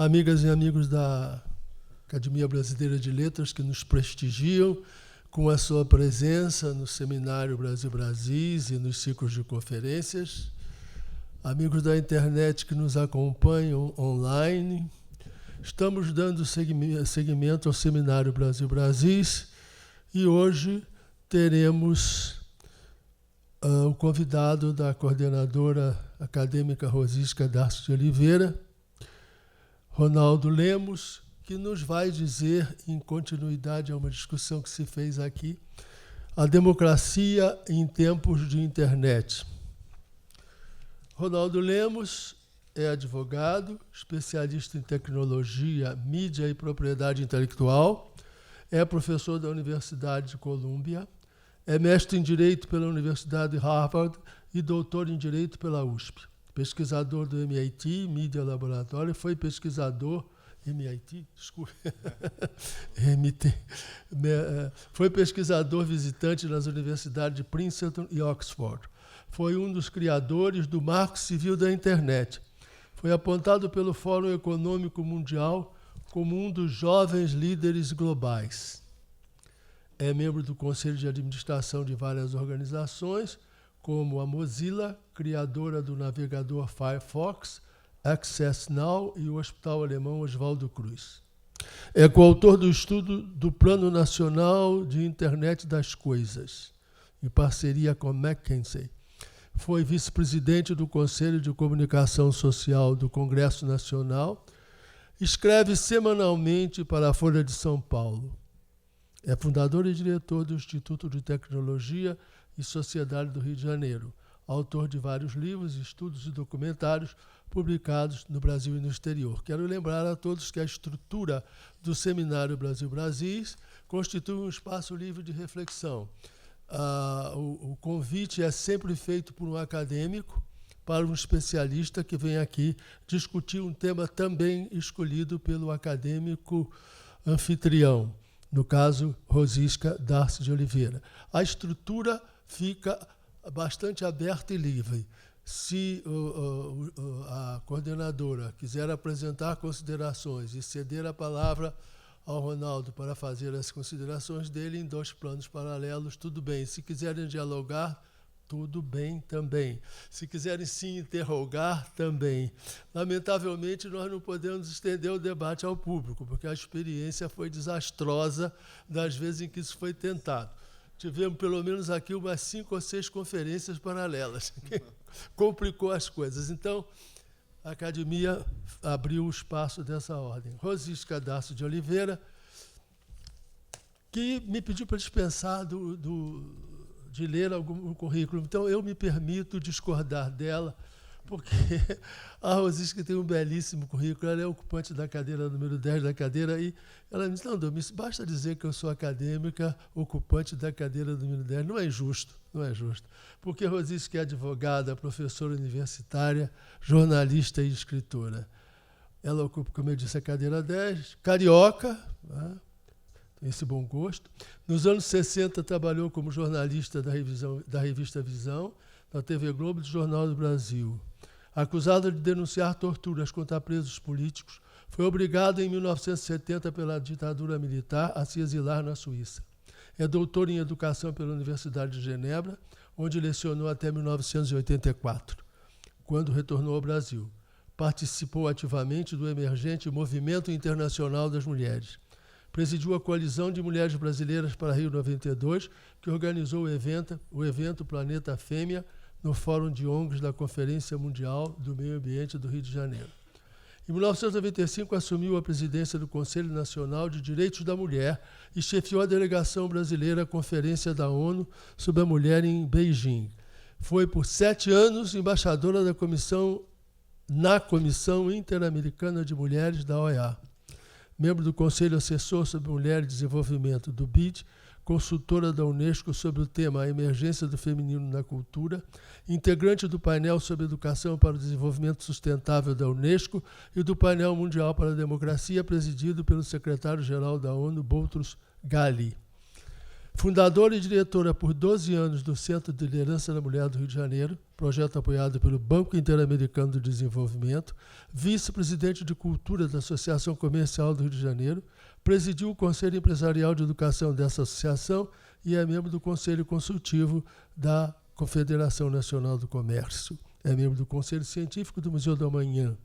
amigas e amigos da Academia Brasileira de Letras que nos prestigiam com a sua presença no Seminário Brasil-Brasis e nos ciclos de conferências, amigos da internet que nos acompanham online. Estamos dando seguimento ao Seminário Brasil-Brasis e hoje teremos o convidado da coordenadora acadêmica Rosisca Darcy de Oliveira, Ronaldo Lemos, que nos vai dizer, em continuidade a uma discussão que se fez aqui, a democracia em tempos de internet. Ronaldo Lemos é advogado, especialista em tecnologia, mídia e propriedade intelectual, é professor da Universidade de Colômbia, é mestre em Direito pela Universidade de Harvard e doutor em Direito pela USP. Pesquisador do MIT, Media Laboratory, foi pesquisador... MIT? Desculpe. MIT. Foi pesquisador visitante nas universidades de Princeton e Oxford. Foi um dos criadores do Marco Civil da Internet. Foi apontado pelo Fórum Econômico Mundial como um dos jovens líderes globais. É membro do Conselho de Administração de várias organizações, como a Mozilla, criadora do navegador Firefox, Access Now e o Hospital Alemão Oswaldo Cruz. É coautor do estudo do Plano Nacional de Internet das Coisas, em parceria com McKinsey. Foi vice-presidente do Conselho de Comunicação Social do Congresso Nacional. Escreve semanalmente para a Folha de São Paulo. É fundador e diretor do Instituto de Tecnologia e Sociedade do Rio de Janeiro. Autor de vários livros, estudos e documentários publicados no Brasil e no exterior. Quero lembrar a todos que a estrutura do Seminário Brasil-Brasis constitui um espaço livre de reflexão. O convite é sempre feito por um acadêmico para um especialista que vem aqui discutir um tema também escolhido pelo acadêmico anfitrião, no caso, Rosisca Darcy de Oliveira. A estrutura fica bastante aberta e livre. Se a coordenadora quiser apresentar considerações e ceder a palavra ao Ronaldo para fazer as considerações dele em dois planos paralelos, tudo bem. Se quiserem dialogar, tudo bem também. Se quiserem se interrogar, também. Lamentavelmente, nós não podemos estender o debate ao público, porque a experiência foi desastrosa das vezes em que isso foi tentado. Tivemos, pelo menos aqui, umas 5 ou 6 conferências paralelas, que complicou as coisas. Então, a academia abriu o espaço dessa ordem. Rosisca Darcy de Oliveira, que me pediu para dispensar de ler algum currículo. Então, eu me permito discordar dela, porque a Rosisca tem um belíssimo currículo. Ela é ocupante da cadeira número 10 da cadeira, e ela me disse, não, Domis, basta dizer que eu sou acadêmica, ocupante da cadeira número 10. Não é justo, não é justo. Porque a Rosisca é advogada, professora universitária, jornalista e escritora. Ela ocupa, como eu disse, a cadeira 10, carioca, né? Tem esse bom gosto. Nos anos 60, trabalhou como jornalista da revista Visão, da TV Globo e do Jornal do Brasil. Acusada de denunciar torturas contra presos políticos, foi obrigada em 1970 pela ditadura militar a se exilar na Suíça. É doutora em Educação pela Universidade de Genebra, onde lecionou até 1984, quando retornou ao Brasil. Participou ativamente do emergente Movimento Internacional das Mulheres. Presidiu a Coalizão de Mulheres Brasileiras para Rio 92, que organizou o evento Planeta Fêmea, no Fórum de ONGs da Conferência Mundial do Meio Ambiente do Rio de Janeiro. Em 1995, assumiu a presidência do Conselho Nacional de Direitos da Mulher e chefiou a delegação brasileira à Conferência da ONU sobre a Mulher em Beijing. Foi, por 7 anos, embaixadora na Comissão Interamericana de Mulheres da OEA. Membro do Conselho Assessor sobre Mulher e Desenvolvimento do BID, consultora da Unesco sobre o tema A Emergência do Feminino na Cultura, integrante do painel sobre Educação para o Desenvolvimento Sustentável da Unesco e do painel Mundial para a Democracia, presidido pelo secretário-geral da ONU, Boutros Ghali. Fundadora e diretora por 12 anos do Centro de Liderança da Mulher do Rio de Janeiro, projeto apoiado pelo Banco Interamericano do Desenvolvimento, vice-presidente de Cultura da Associação Comercial do Rio de Janeiro, presidiu o Conselho Empresarial de Educação dessa associação e é membro do Conselho Consultivo da Confederação Nacional do Comércio. É membro do Conselho Científico do Museu do Amanhã.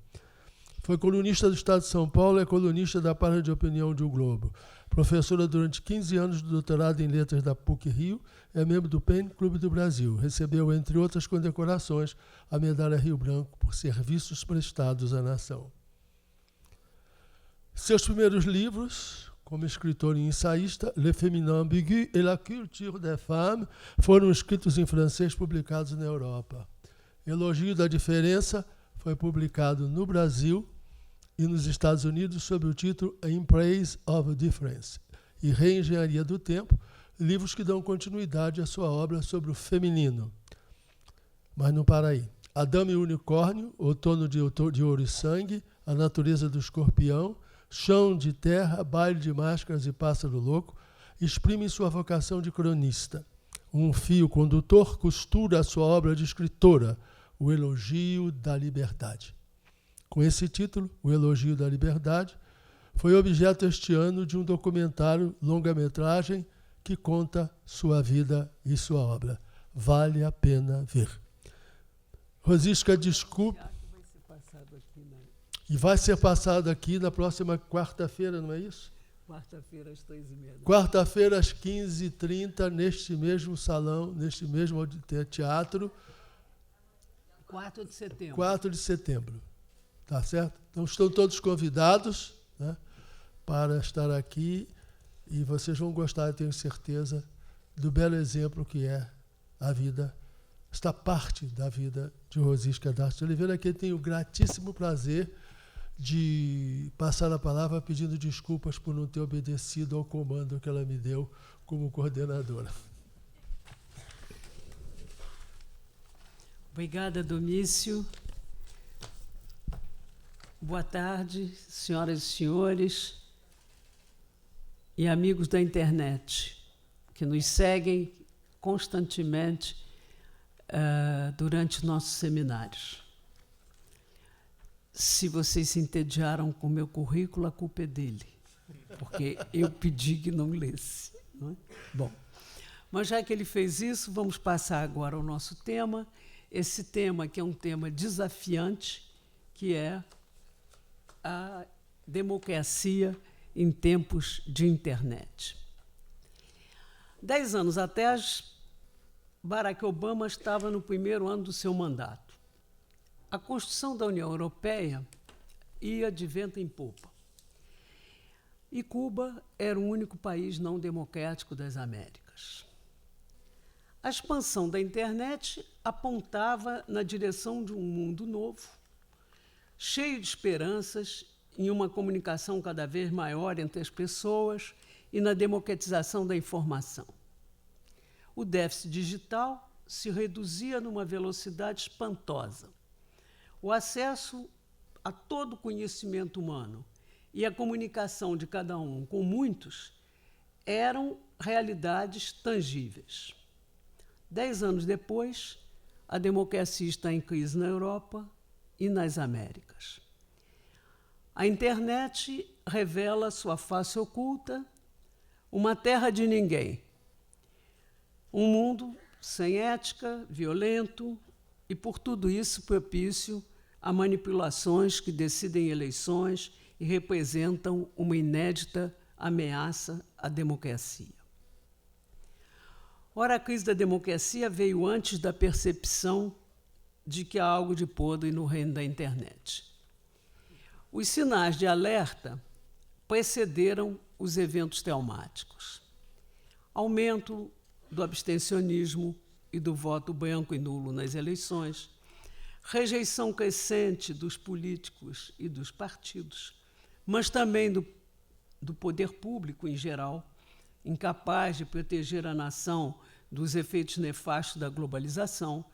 Foi colunista do Estado de São Paulo e é colunista da página de opinião de O Globo. Professora durante 15 anos do doutorado em Letras da PUC-Rio, é membro do PEN Clube do Brasil. Recebeu, entre outras condecorações, a Medalha Rio Branco por serviços prestados à nação. Seus primeiros livros, como escritor e ensaísta, Le Féminin Ambigu et la Culture des Femmes, foram escritos em francês publicados na Europa. Elogio da Diferença foi publicado no Brasil e nos Estados Unidos sob o título In Praise of Difference, e Reengenharia do Tempo, livros que dão continuidade à sua obra sobre o feminino. Mas não para aí. A Dama e o Unicórnio, Outono de Ouro e Sangue, A Natureza do Escorpião, Chão de Terra, Baile de Máscaras e Pássaro Louco, exprimem sua vocação de cronista. Um fio condutor costura a sua obra de escritora, O Elogio da Liberdade. Com esse título, O Elogio da Liberdade, foi objeto este ano de um documentário longa-metragem que conta sua vida e sua obra. Vale a pena ver. Rosisca, desculpe. E vai ser passado aqui na próxima quarta-feira, não é isso? Quarta-feira às 3h30. Quarta-feira às 15h30, neste mesmo salão, neste mesmo teatro. 4 de setembro. 4 de setembro. Tá certo? Então estão todos convidados, né, para estar aqui e vocês vão gostar, eu tenho certeza, do belo exemplo que é a vida, esta parte da vida de Rosisca d'Arte de Oliveira, que eu tenho o gratíssimo prazer de passar a palavra pedindo desculpas por não ter obedecido ao comando que ela me deu como coordenadora. Obrigada, Domício. Boa tarde, senhoras e senhores e amigos da internet que nos seguem constantemente durante nossos seminários. Se vocês se entediaram com o meu currículo, a culpa é dele, porque eu pedi que não lesse. Não é? Bom, mas já que ele fez isso, vamos passar agora ao nosso tema. Esse tema que é um tema desafiante, que é a democracia em tempos de internet. 10 anos atrás, Barack Obama estava no primeiro ano do seu mandato. A construção da União Europeia ia de vento em popa. E Cuba era o único país não democrático das Américas. A expansão da internet apontava na direção de um mundo novo, cheio de esperanças em uma comunicação cada vez maior entre as pessoas e na democratização da informação. O déficit digital se reduzia numa velocidade espantosa. O acesso a todo o conhecimento humano e a comunicação de cada um com muitos eram realidades tangíveis. 10 anos depois, a democracia está em crise na Europa e nas Américas. A internet revela sua face oculta, uma terra de ninguém, um mundo sem ética, violento e, por tudo isso, propício a manipulações que decidem eleições e representam uma inédita ameaça à democracia. Ora, a crise da democracia veio antes da percepção de que há algo de podre no reino da internet. Os sinais de alerta precederam os eventos traumáticos. Aumento do abstencionismo e do voto branco e nulo nas eleições, rejeição crescente dos políticos e dos partidos, mas também do poder público em geral, incapaz de proteger a nação dos efeitos nefastos da globalização,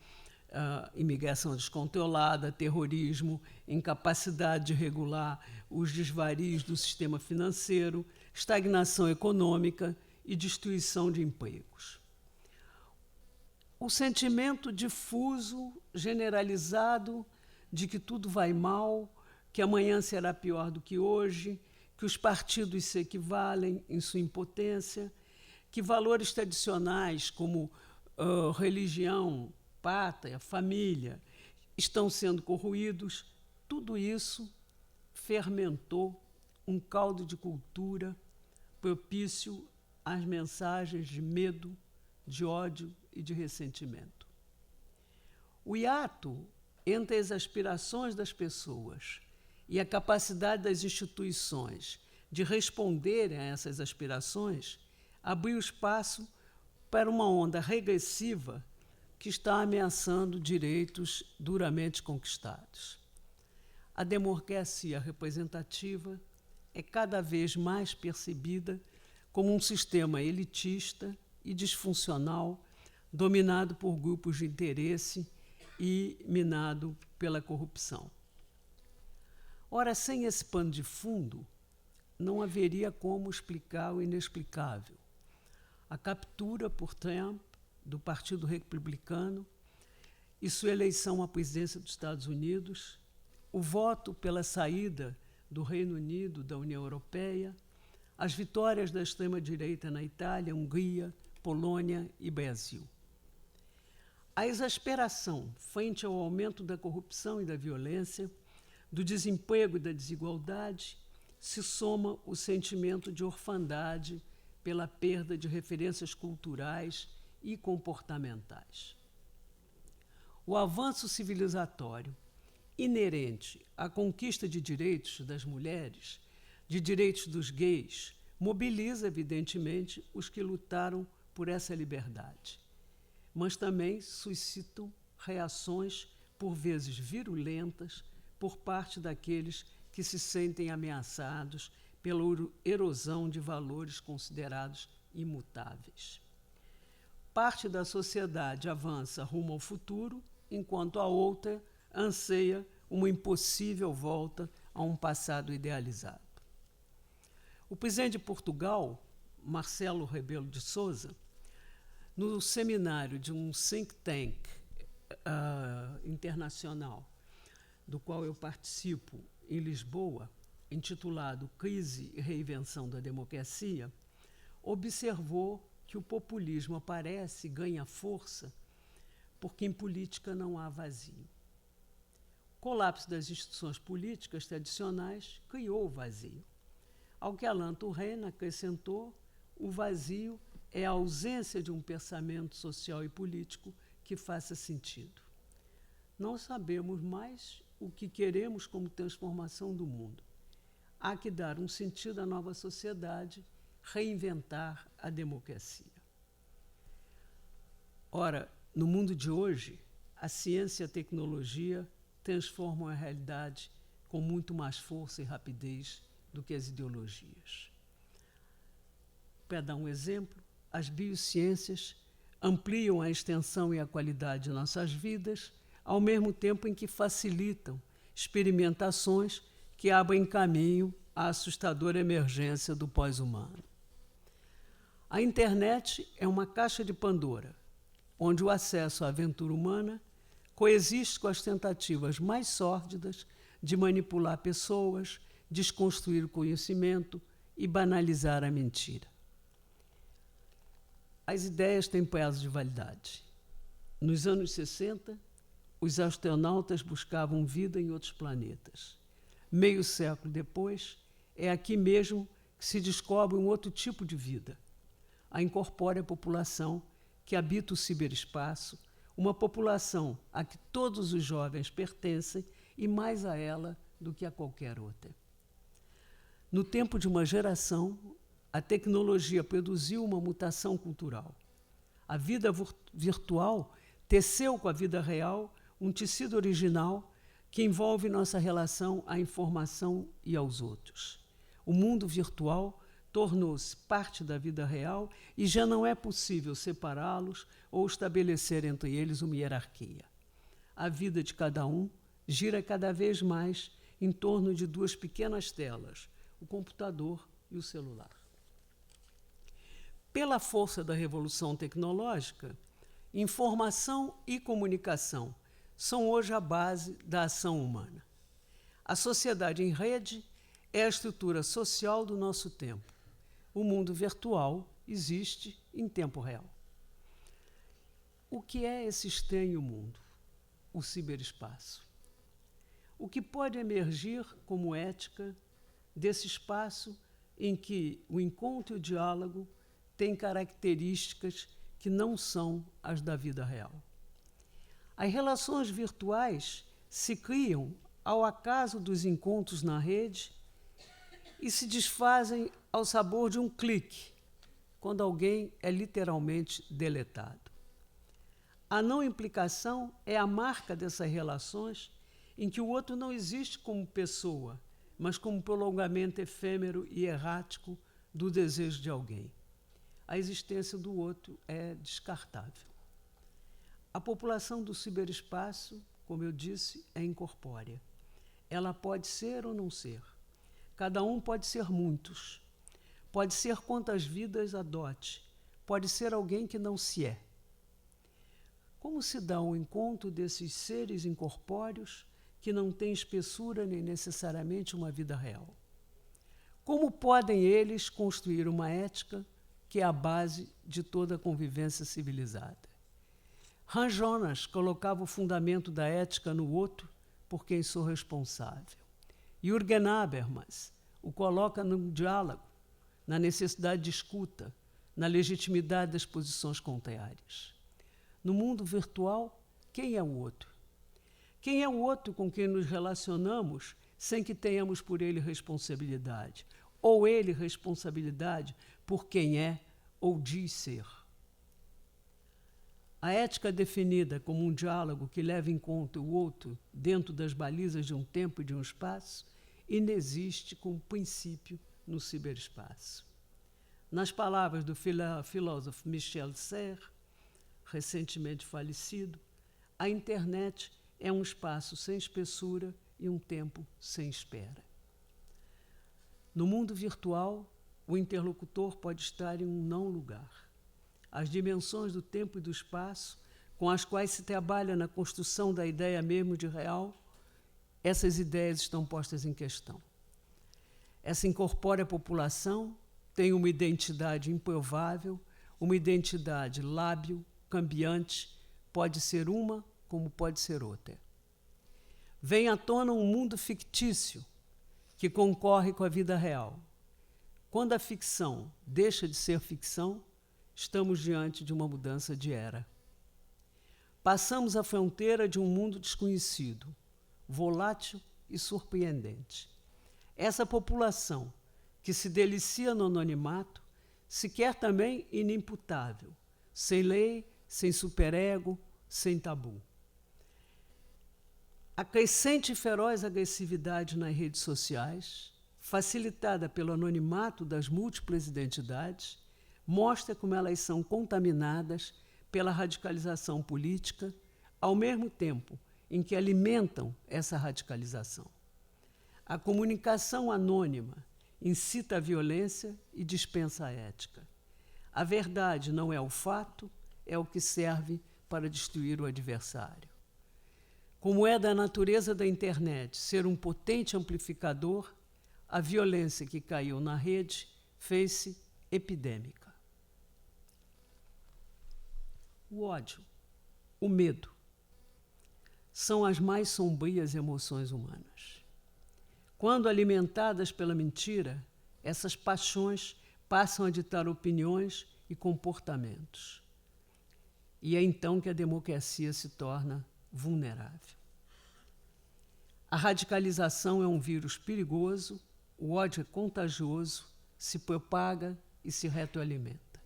imigração descontrolada, terrorismo, incapacidade de regular os desvarios do sistema financeiro, estagnação econômica e destruição de empregos. O sentimento difuso, generalizado, de que tudo vai mal, que amanhã será pior do que hoje, que os partidos se equivalem em sua impotência, que valores tradicionais como religião, pátria, família, estão sendo corroídos, tudo isso fermentou um caldo de cultura propício às mensagens de medo, de ódio e de ressentimento. O hiato entre as aspirações das pessoas e a capacidade das instituições de responderem a essas aspirações abriu espaço para uma onda regressiva que está ameaçando direitos duramente conquistados. A democracia representativa é cada vez mais percebida como um sistema elitista e disfuncional, dominado por grupos de interesse e minado pela corrupção. Ora, sem esse pano de fundo, não haveria como explicar o inexplicável. A captura por Trump do Partido Republicano e sua eleição à presidência dos Estados Unidos, o voto pela saída do Reino Unido da União Europeia, as vitórias da extrema-direita na Itália, Hungria, Polônia e Brasil. A exasperação frente ao aumento da corrupção e da violência, do desemprego e da desigualdade, se soma o sentimento de orfandade pela perda de referências culturais e comportamentais. O avanço civilizatório inerente à conquista de direitos das mulheres, de direitos dos gays, mobiliza, evidentemente, os que lutaram por essa liberdade, mas também suscitam reações, por vezes virulentas, por parte daqueles que se sentem ameaçados pela erosão de valores considerados imutáveis. Parte da sociedade avança rumo ao futuro, enquanto a outra anseia uma impossível volta a um passado idealizado. O presidente de Portugal, Marcelo Rebelo de Sousa, no seminário de um think tank internacional, do qual eu participo em Lisboa, intitulado Crise e Reinvenção da Democracia, observou que o populismo aparece e ganha força porque em política não há vazio. O colapso das instituições políticas tradicionais criou o vazio. Ao que Alain Touraine acrescentou, o vazio é a ausência de um pensamento social e político que faça sentido. Não sabemos mais o que queremos como transformação do mundo. Há que dar um sentido à nova sociedade, reinventar a democracia. Ora, no mundo de hoje, a ciência e a tecnologia transformam a realidade com muito mais força e rapidez do que as ideologias. Para dar um exemplo, as biociências ampliam a extensão e a qualidade de nossas vidas, ao mesmo tempo em que facilitam experimentações que abrem caminho à assustadora emergência do pós-humano. A internet é uma caixa de Pandora, onde o acesso à aventura humana coexiste com as tentativas mais sórdidas de manipular pessoas, desconstruir o conhecimento e banalizar a mentira. As ideias têm prazo de validade. Nos anos 60, os astronautas buscavam vida em outros planetas. Meio século depois, é aqui mesmo que se descobre um outro tipo de vida, a incorpórea população que habita o ciberespaço, uma população a que todos os jovens pertencem e mais a ela do que a qualquer outra. No tempo de uma geração, a tecnologia produziu uma mutação cultural. A vida virtual teceu com a vida real um tecido original que envolve nossa relação à informação e aos outros. O mundo virtual tornou-se parte da vida real e já não é possível separá-los ou estabelecer entre eles uma hierarquia. A vida de cada um gira cada vez mais em torno de duas pequenas telas, o computador e o celular. pela força da revolução tecnológica, informação e comunicação são hoje a base da ação humana. A sociedade em rede é a estrutura social do nosso tempo. O mundo virtual existe em tempo real. O que é esse estranho mundo? O ciberespaço. O que pode emergir como ética desse espaço em que o encontro e o diálogo têm características que não são as da vida real. As relações virtuais se criam ao acaso dos encontros na rede e se desfazem ao sabor de um clique, quando alguém é literalmente deletado. A não implicação é a marca dessas relações em que o outro não existe como pessoa, mas como prolongamento efêmero e errático do desejo de alguém. A existência do outro é descartável. A população do ciberespaço, como eu disse, é incorpórea. Ela pode ser ou não ser. Cada um pode ser muitos. Pode ser quantas vidas adote. Pode ser alguém que não se é. Como se dá o encontro desses seres incorpóreos que não têm espessura nem necessariamente uma vida real? Como podem eles construir uma ética que é a base de toda a convivência civilizada? Hans Jonas colocava o fundamento da ética no outro por quem sou responsável. Jürgen Habermas o coloca no diálogo, na necessidade de escuta, na legitimidade das posições contrárias. No mundo virtual, quem é o outro? Quem é o outro com quem nos relacionamos sem que tenhamos por ele responsabilidade? Ou ele responsabilidade por quem é ou diz ser? A ética definida como um diálogo que leva em conta o outro dentro das balizas de um tempo e de um espaço inexiste como princípio no ciberespaço. Nas palavras do filósofo Michel Serres, recentemente falecido, a internet é um espaço sem espessura e um tempo sem espera. No mundo virtual, o interlocutor pode estar em um não lugar. As dimensões do tempo e do espaço, com as quais se trabalha na construção da ideia mesmo de real, essas ideias estão postas em questão. Essa incorpórea população tem uma identidade improvável, uma identidade lábil, cambiante, pode ser uma como pode ser outra. Vem à tona um mundo fictício que concorre com a vida real. Quando a ficção deixa de ser ficção, estamos diante de uma mudança de era. Passamos a fronteira de um mundo desconhecido, volátil e surpreendente. Essa população, que se delicia no anonimato, se quer também inimputável, sem lei, sem superego, sem tabu. A crescente e feroz agressividade nas redes sociais, facilitada pelo anonimato das múltiplas identidades, mostra como elas são contaminadas pela radicalização política, ao mesmo tempo em que alimentam essa radicalização. A comunicação anônima incita a violência e dispensa a ética. A verdade não é o fato, é o que serve para destruir o adversário. Como é da natureza da internet ser um potente amplificador, a violência que caiu na rede fez-se epidêmica. O ódio, o medo, são as mais sombrias emoções humanas. Quando alimentadas pela mentira, essas paixões passam a ditar opiniões e comportamentos. E é então que a democracia se torna vulnerável. A radicalização é um vírus perigoso, o ódio é contagioso, se propaga e se retroalimenta.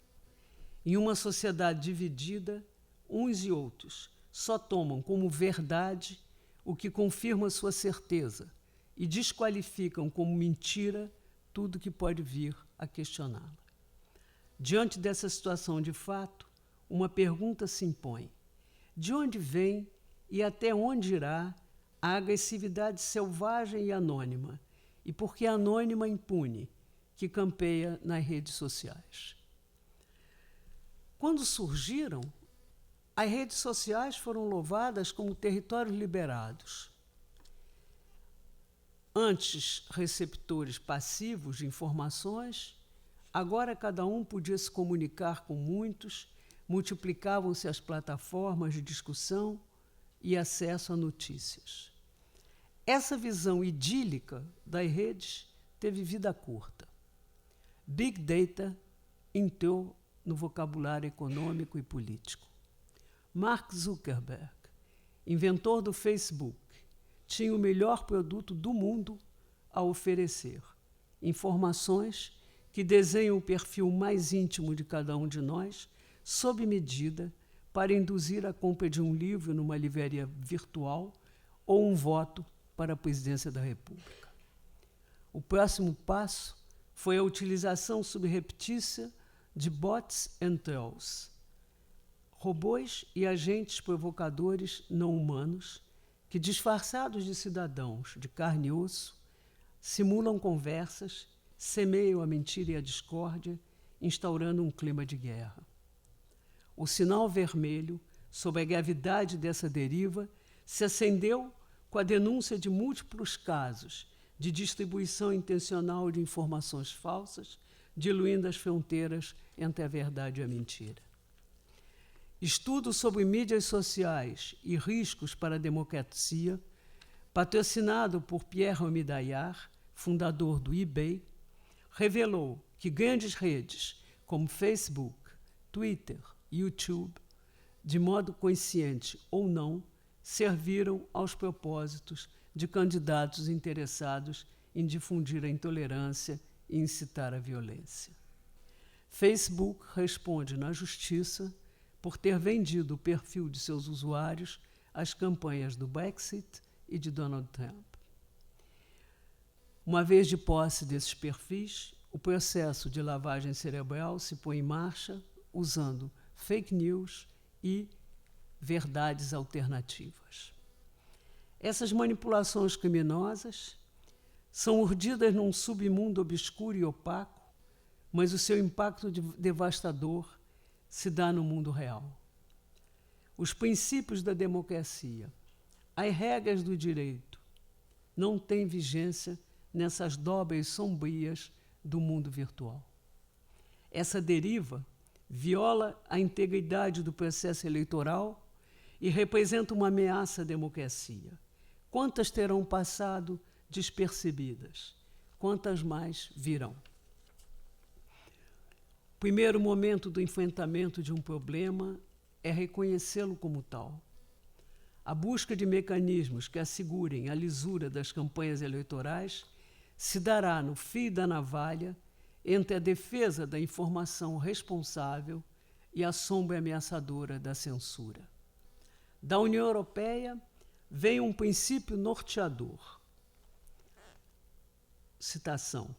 Em uma sociedade dividida, uns e outros só tomam como verdade o que confirma sua certeza e desqualificam como mentira tudo que pode vir a questioná-la. Diante dessa situação de fato, uma pergunta se impõe: de onde vem e até onde irá a agressividade selvagem e anônima, e por que anônima impune, que campeia nas redes sociais? Quando surgiram, as redes sociais foram louvadas como territórios liberados. Antes, receptores passivos de informações, agora cada um podia se comunicar com muitos, multiplicavam-se as plataformas de discussão e acesso a notícias. Essa visão idílica das redes teve vida curta. Big Data entrou no vocabulário econômico e político. Mark Zuckerberg, inventor do Facebook, tinha o melhor produto do mundo a oferecer: informações que desenham o perfil mais íntimo de cada um de nós, sob medida, para induzir a compra de um livro numa livraria virtual ou um voto para a presidência da República. O próximo passo foi a utilização subreptícia de bots and trolls, robôs e agentes provocadores não humanos que, disfarçados de cidadãos de carne e osso, simulam conversas, semeiam a mentira e a discórdia, instaurando um clima de guerra. O sinal vermelho, sob a gravidade dessa deriva, se acendeu com a denúncia de múltiplos casos de distribuição intencional de informações falsas, diluindo as fronteiras entre a verdade e a mentira. Estudo sobre mídias sociais e riscos para a democracia, patrocinado por Pierre Omidyar, fundador do eBay, revelou que grandes redes como Facebook, Twitter e YouTube, de modo consciente ou não, serviram aos propósitos de candidatos interessados em difundir a intolerância e incitar a violência. Facebook responde na justiça por ter vendido o perfil de seus usuários às campanhas do Brexit e de Donald Trump. Uma vez de posse desses perfis, o processo de lavagem cerebral se põe em marcha usando fake news e verdades alternativas. Essas manipulações criminosas são urdidas num submundo obscuro e opaco, mas o seu impacto devastador se dá no mundo real. Os princípios da democracia, as regras do direito, não têm vigência nessas dobras sombrias do mundo virtual. Essa deriva viola a integridade do processo eleitoral e representa uma ameaça à democracia. Quantas terão passado despercebidas? Quantas mais virão? O primeiro momento do enfrentamento de um problema é reconhecê-lo como tal. A busca de mecanismos que assegurem a lisura das campanhas eleitorais se dará no fio da navalha entre a defesa da informação responsável e a sombra ameaçadora da censura. Da União Europeia vem um princípio norteador. Citação: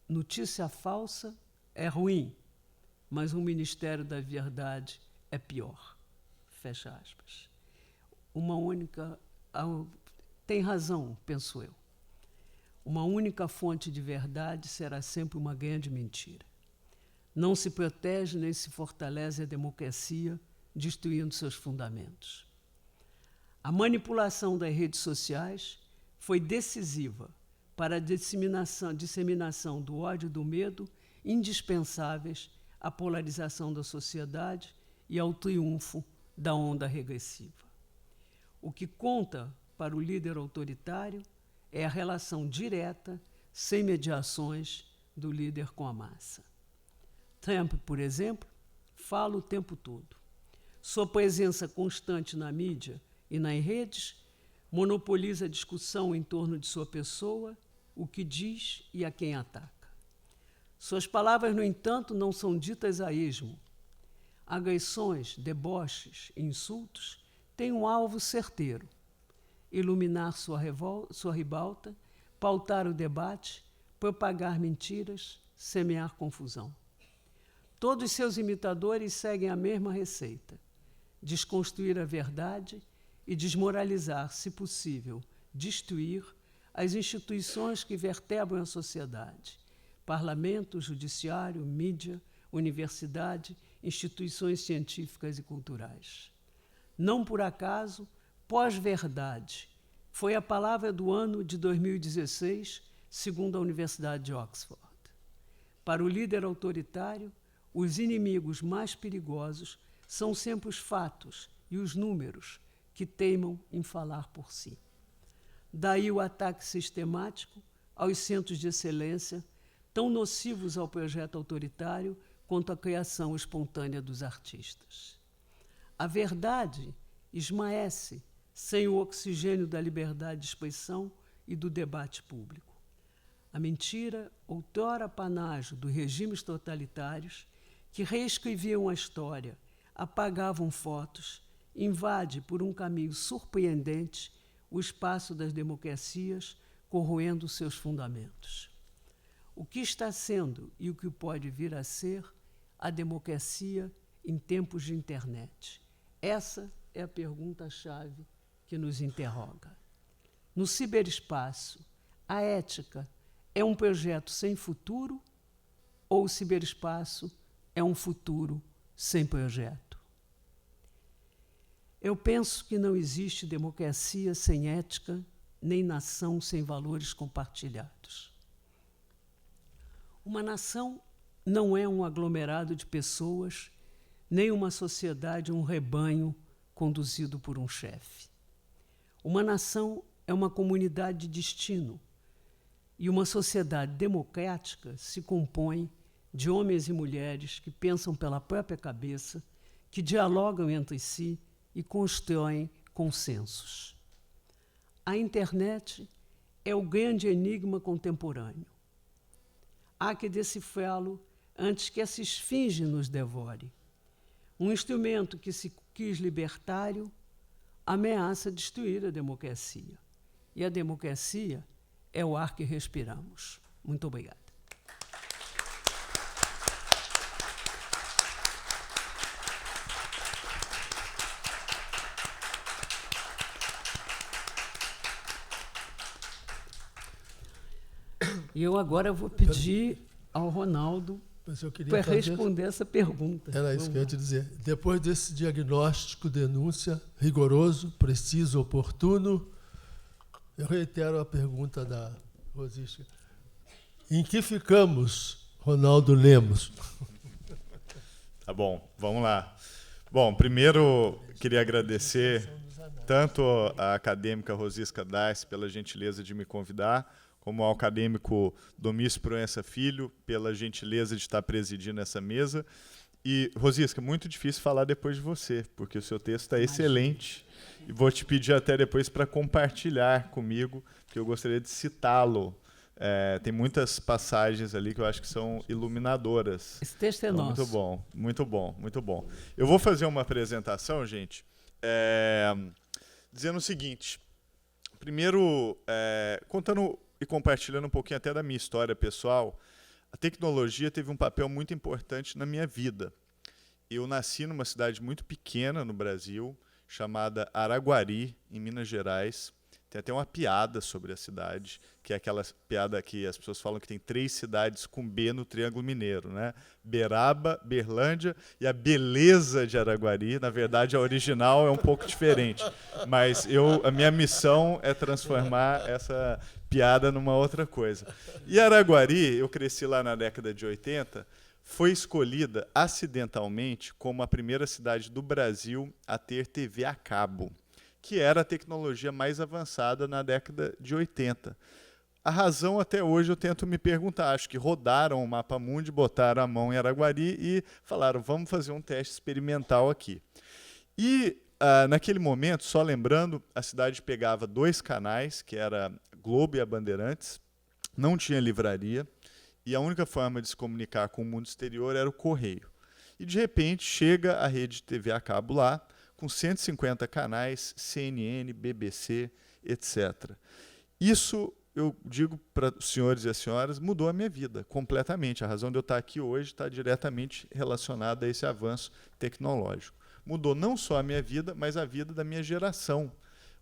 notícia falsa é ruim, mas um Ministério da Verdade é pior. Fecha aspas. Tem razão, penso eu. Uma única fonte de verdade será sempre uma grande mentira. Não se protege nem se fortalece a democracia, destruindo seus fundamentos. A manipulação das redes sociais foi decisiva para a disseminação do ódio e do medo, indispensáveis à polarização da sociedade e ao triunfo da onda regressiva. O que conta para o líder autoritário é a relação direta, sem mediações, do líder com a massa. Trump, por exemplo, fala o tempo todo. Sua presença constante na mídia e nas redes monopoliza a discussão em torno de sua pessoa, o que diz e a quem ataca. Suas palavras, no entanto, não são ditas a esmo. Agressões, deboches e insultos têm um alvo certeiro: iluminar sua ribalta, pautar o debate, propagar mentiras, semear confusão. Todos seus imitadores seguem a mesma receita: desconstruir a verdade e desmoralizar, se possível, destruir as instituições que vertebram a sociedade: parlamento, judiciário, mídia, universidade, instituições científicas e culturais. Não por acaso, pós-verdade foi a palavra do ano de 2016, segundo a Universidade de Oxford. Para o líder autoritário, os inimigos mais perigosos são sempre os fatos e os números que teimam em falar por si. Daí o ataque sistemático aos centros de excelência, tão nocivos ao projeto autoritário quanto à criação espontânea dos artistas. A verdade esmaece sem o oxigênio da liberdade de expressão e do debate público. A mentira, outrora panágio dos regimes totalitários, que reescreviam a história, apagavam fotos, invade por um caminho surpreendente o espaço das democracias, corroendo seus fundamentos. O que está sendo e o que pode vir a ser a democracia em tempos de internet? Essa é a pergunta-chave que nos interroga. No ciberespaço, a ética é um projeto sem futuro ou o ciberespaço é um futuro sem projeto? Eu penso que não existe democracia sem ética, nem nação sem valores compartilhados. Uma nação não é um aglomerado de pessoas, nem uma sociedade, um rebanho conduzido por um chefe. Uma nação é uma comunidade de destino, e uma sociedade democrática se compõe de homens e mulheres que pensam pela própria cabeça, que dialogam entre si e constroem consensos. A internet é o grande enigma contemporâneo. Há que decifrá-lo antes que essa esfinge nos devore. Um instrumento que se quis libertário ameaça destruir a democracia. E a democracia é o ar que respiramos. Muito obrigada. E eu agora vou pedir ao Ronaldo para responder essa pergunta. Era isso que eu ia te dizer. Depois desse diagnóstico, denúncia, rigoroso, preciso, oportuno, eu reitero a pergunta da Rosisca. Em que ficamos, Ronaldo Lemos? Tá bom, vamos lá. Bom, primeiro queria agradecer tanto a acadêmica Rosisca Darcy pela gentileza de me convidar, como ao acadêmico Domício Proença Filho, pela gentileza de estar presidindo essa mesa. E, Rosisca, muito difícil falar depois de você, porque o seu texto está excelente. E vou te pedir até depois para compartilhar comigo, porque eu gostaria de citá-lo. Tem muitas passagens ali que eu acho que são iluminadoras. Esse texto é então, nosso. Muito bom, muito bom, muito bom. Eu vou fazer uma apresentação, gente, dizendo o seguinte. Primeiro, contando e compartilhando um pouquinho até da minha história pessoal, a tecnologia teve um papel muito importante na minha vida. Eu nasci numa cidade muito pequena no Brasil, chamada Araguari, em Minas Gerais. Tem até uma piada sobre a cidade, que é aquela piada que as pessoas falam que tem 3 cidades com B no Triângulo Mineiro, né? Beraba, Berlândia e a beleza de Araguari. Na verdade, a original é um pouco diferente. Mas a minha missão é transformar essa piada numa outra coisa. E Araguari, eu cresci lá na década de 80, foi escolhida acidentalmente como a primeira cidade do Brasil a ter TV a cabo, que era a tecnologia mais avançada na década de 80. A razão, até hoje, eu tento me perguntar. Acho que rodaram o Mapa Mundi, botaram a mão em Araguari e falaram, vamos fazer um teste experimental aqui. E, naquele momento, só lembrando, a cidade pegava 2 canais, que era Globo e a Bandeirantes, não tinha livraria, e a única forma de se comunicar com o mundo exterior era o correio. E, de repente, chega a rede de TV a cabo lá, com 150 canais, CNN, BBC, etc. Isso, eu digo para os senhores e as senhoras, mudou a minha vida completamente. A razão de eu estar aqui hoje está diretamente relacionada a esse avanço tecnológico. Mudou não só a minha vida, mas a vida da minha geração.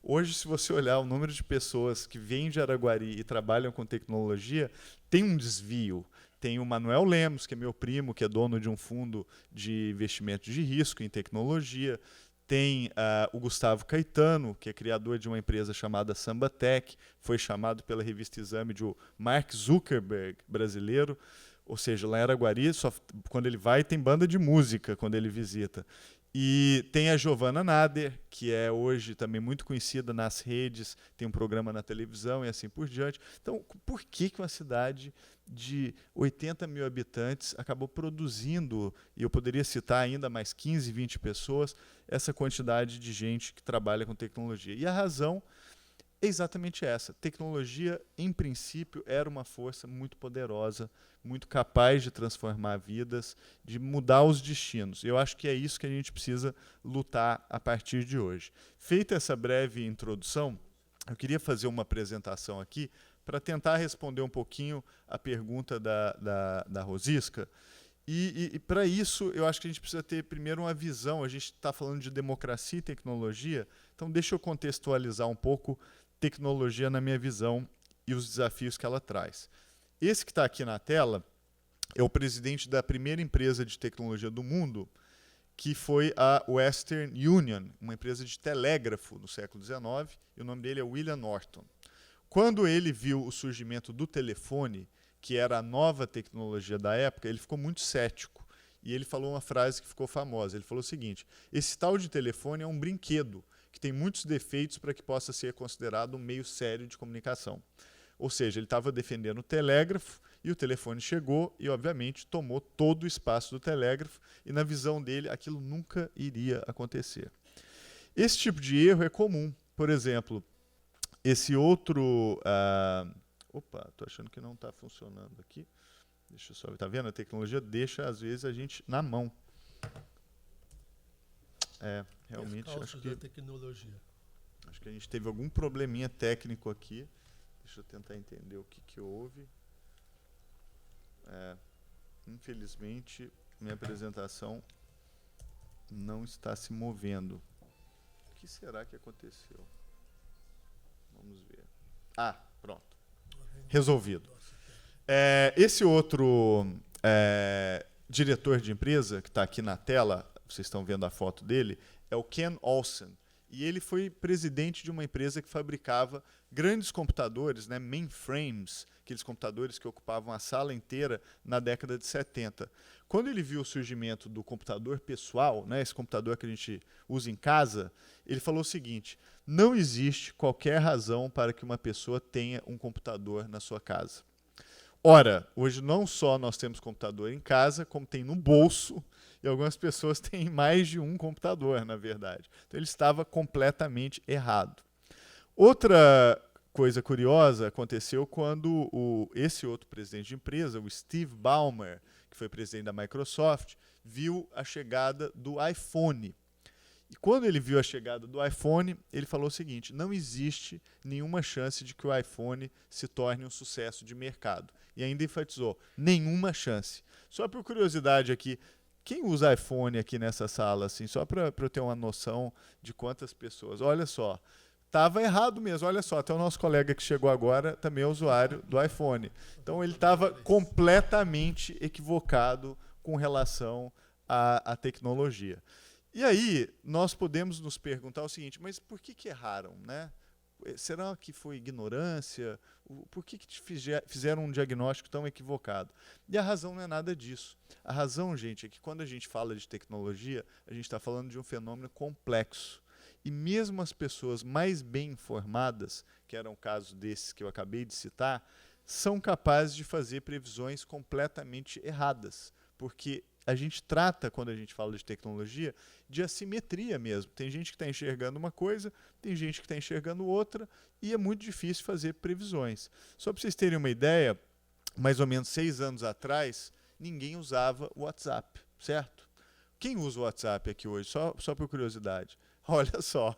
Hoje, se você olhar o número de pessoas que vêm de Araguari e trabalham com tecnologia, tem um desvio. Tem o Manuel Lemos, que é meu primo, que é dono de um fundo de investimento de risco em tecnologia. Tem o Gustavo Caetano, que é criador de uma empresa chamada Sambatec, foi chamado pela revista Exame de o Mark Zuckerberg brasileiro, ou seja, lá em Araguari, quando ele vai, tem banda de música quando ele visita. E tem a Giovanna Nader, que é hoje também muito conhecida nas redes, tem um programa na televisão e assim por diante. Então, por que uma cidade de 80 mil habitantes acabou produzindo, e eu poderia citar ainda mais 15, 20 pessoas, essa quantidade de gente que trabalha com tecnologia? E a razão é exatamente essa. Tecnologia, em princípio, era uma força muito poderosa, muito capaz de transformar vidas, de mudar os destinos. Eu acho que é isso que a gente precisa lutar a partir de hoje. Feita essa breve introdução, eu queria fazer uma apresentação aqui para tentar responder um pouquinho a pergunta da Rosisca. E para isso, eu acho que a gente precisa ter primeiro uma visão. A gente está falando de democracia e tecnologia, então deixa eu contextualizar um pouco tecnologia na minha visão e os desafios que ela traz. Esse que está aqui na tela é o presidente da primeira empresa de tecnologia do mundo, que foi a Western Union, uma empresa de telégrafo no século XIX, e o nome dele é William Norton. Quando ele viu o surgimento do telefone, que era a nova tecnologia da época, ele ficou muito cético. E ele falou uma frase que ficou famosa. Ele falou o seguinte: esse tal de telefone é um brinquedo que tem muitos defeitos para que possa ser considerado um meio sério de comunicação. Ou seja, ele estava defendendo o telégrafo e o telefone chegou e, obviamente, tomou todo o espaço do telégrafo e, na visão dele, aquilo nunca iria acontecer. Esse tipo de erro é comum. Por exemplo, esse outro... Opa, estou achando que não está funcionando aqui. Deixa eu só ver. Está vendo? A tecnologia deixa, às vezes, a gente na mão. Realmente, acho que... tecnologia. Acho que a gente teve algum probleminha técnico aqui. Deixa eu tentar entender o que houve. Infelizmente, minha apresentação não está se movendo. O que será que aconteceu? Vamos ver. Pronto. Resolvido. Esse outro diretor de empresa, que está aqui na tela, vocês estão vendo a foto dele, é o Ken Olsen. E ele foi presidente de uma empresa que fabricava grandes computadores, né, mainframes, aqueles computadores que ocupavam a sala inteira na década de 70. Quando ele viu o surgimento do computador pessoal, né, esse computador que a gente usa em casa, ele falou o seguinte: não existe qualquer razão para que uma pessoa tenha um computador na sua casa. Ora, hoje não só nós temos computador em casa, como tem no bolso, e algumas pessoas têm mais de um computador, na verdade. Então ele estava completamente errado. Outra coisa curiosa aconteceu quando esse outro presidente de empresa, o Steve Ballmer, que foi presidente da Microsoft, viu a chegada do iPhone. E quando ele viu a chegada do iPhone, ele falou o seguinte: não existe nenhuma chance de que o iPhone se torne um sucesso de mercado. E ainda enfatizou, nenhuma chance. Só por curiosidade aqui, quem usa iPhone aqui nessa sala, assim, só para eu ter uma noção de quantas pessoas? Olha só, estava errado mesmo, olha só, até o nosso colega que chegou agora também é usuário do iPhone. Então ele estava completamente equivocado com relação à tecnologia. E aí, nós podemos nos perguntar o seguinte: mas por que erraram, né? Será que foi ignorância? Por que fizeram um diagnóstico tão equivocado? E a razão não é nada disso. A razão, gente, é que quando a gente fala de tecnologia, a gente está falando de um fenômeno complexo. E mesmo as pessoas mais bem informadas, que eram casos desses que eu acabei de citar, são capazes de fazer previsões completamente erradas, porque a gente trata, quando a gente fala de tecnologia, de assimetria mesmo. Tem gente que está enxergando uma coisa, tem gente que está enxergando outra, e é muito difícil fazer previsões. Só para vocês terem uma ideia, mais ou menos 6 anos atrás, ninguém usava o WhatsApp, certo? Quem usa o WhatsApp aqui hoje? Só por curiosidade. Olha só.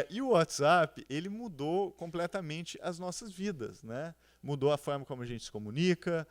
E o WhatsApp, ele mudou completamente as nossas vidas, né? Mudou a forma como a gente se comunica,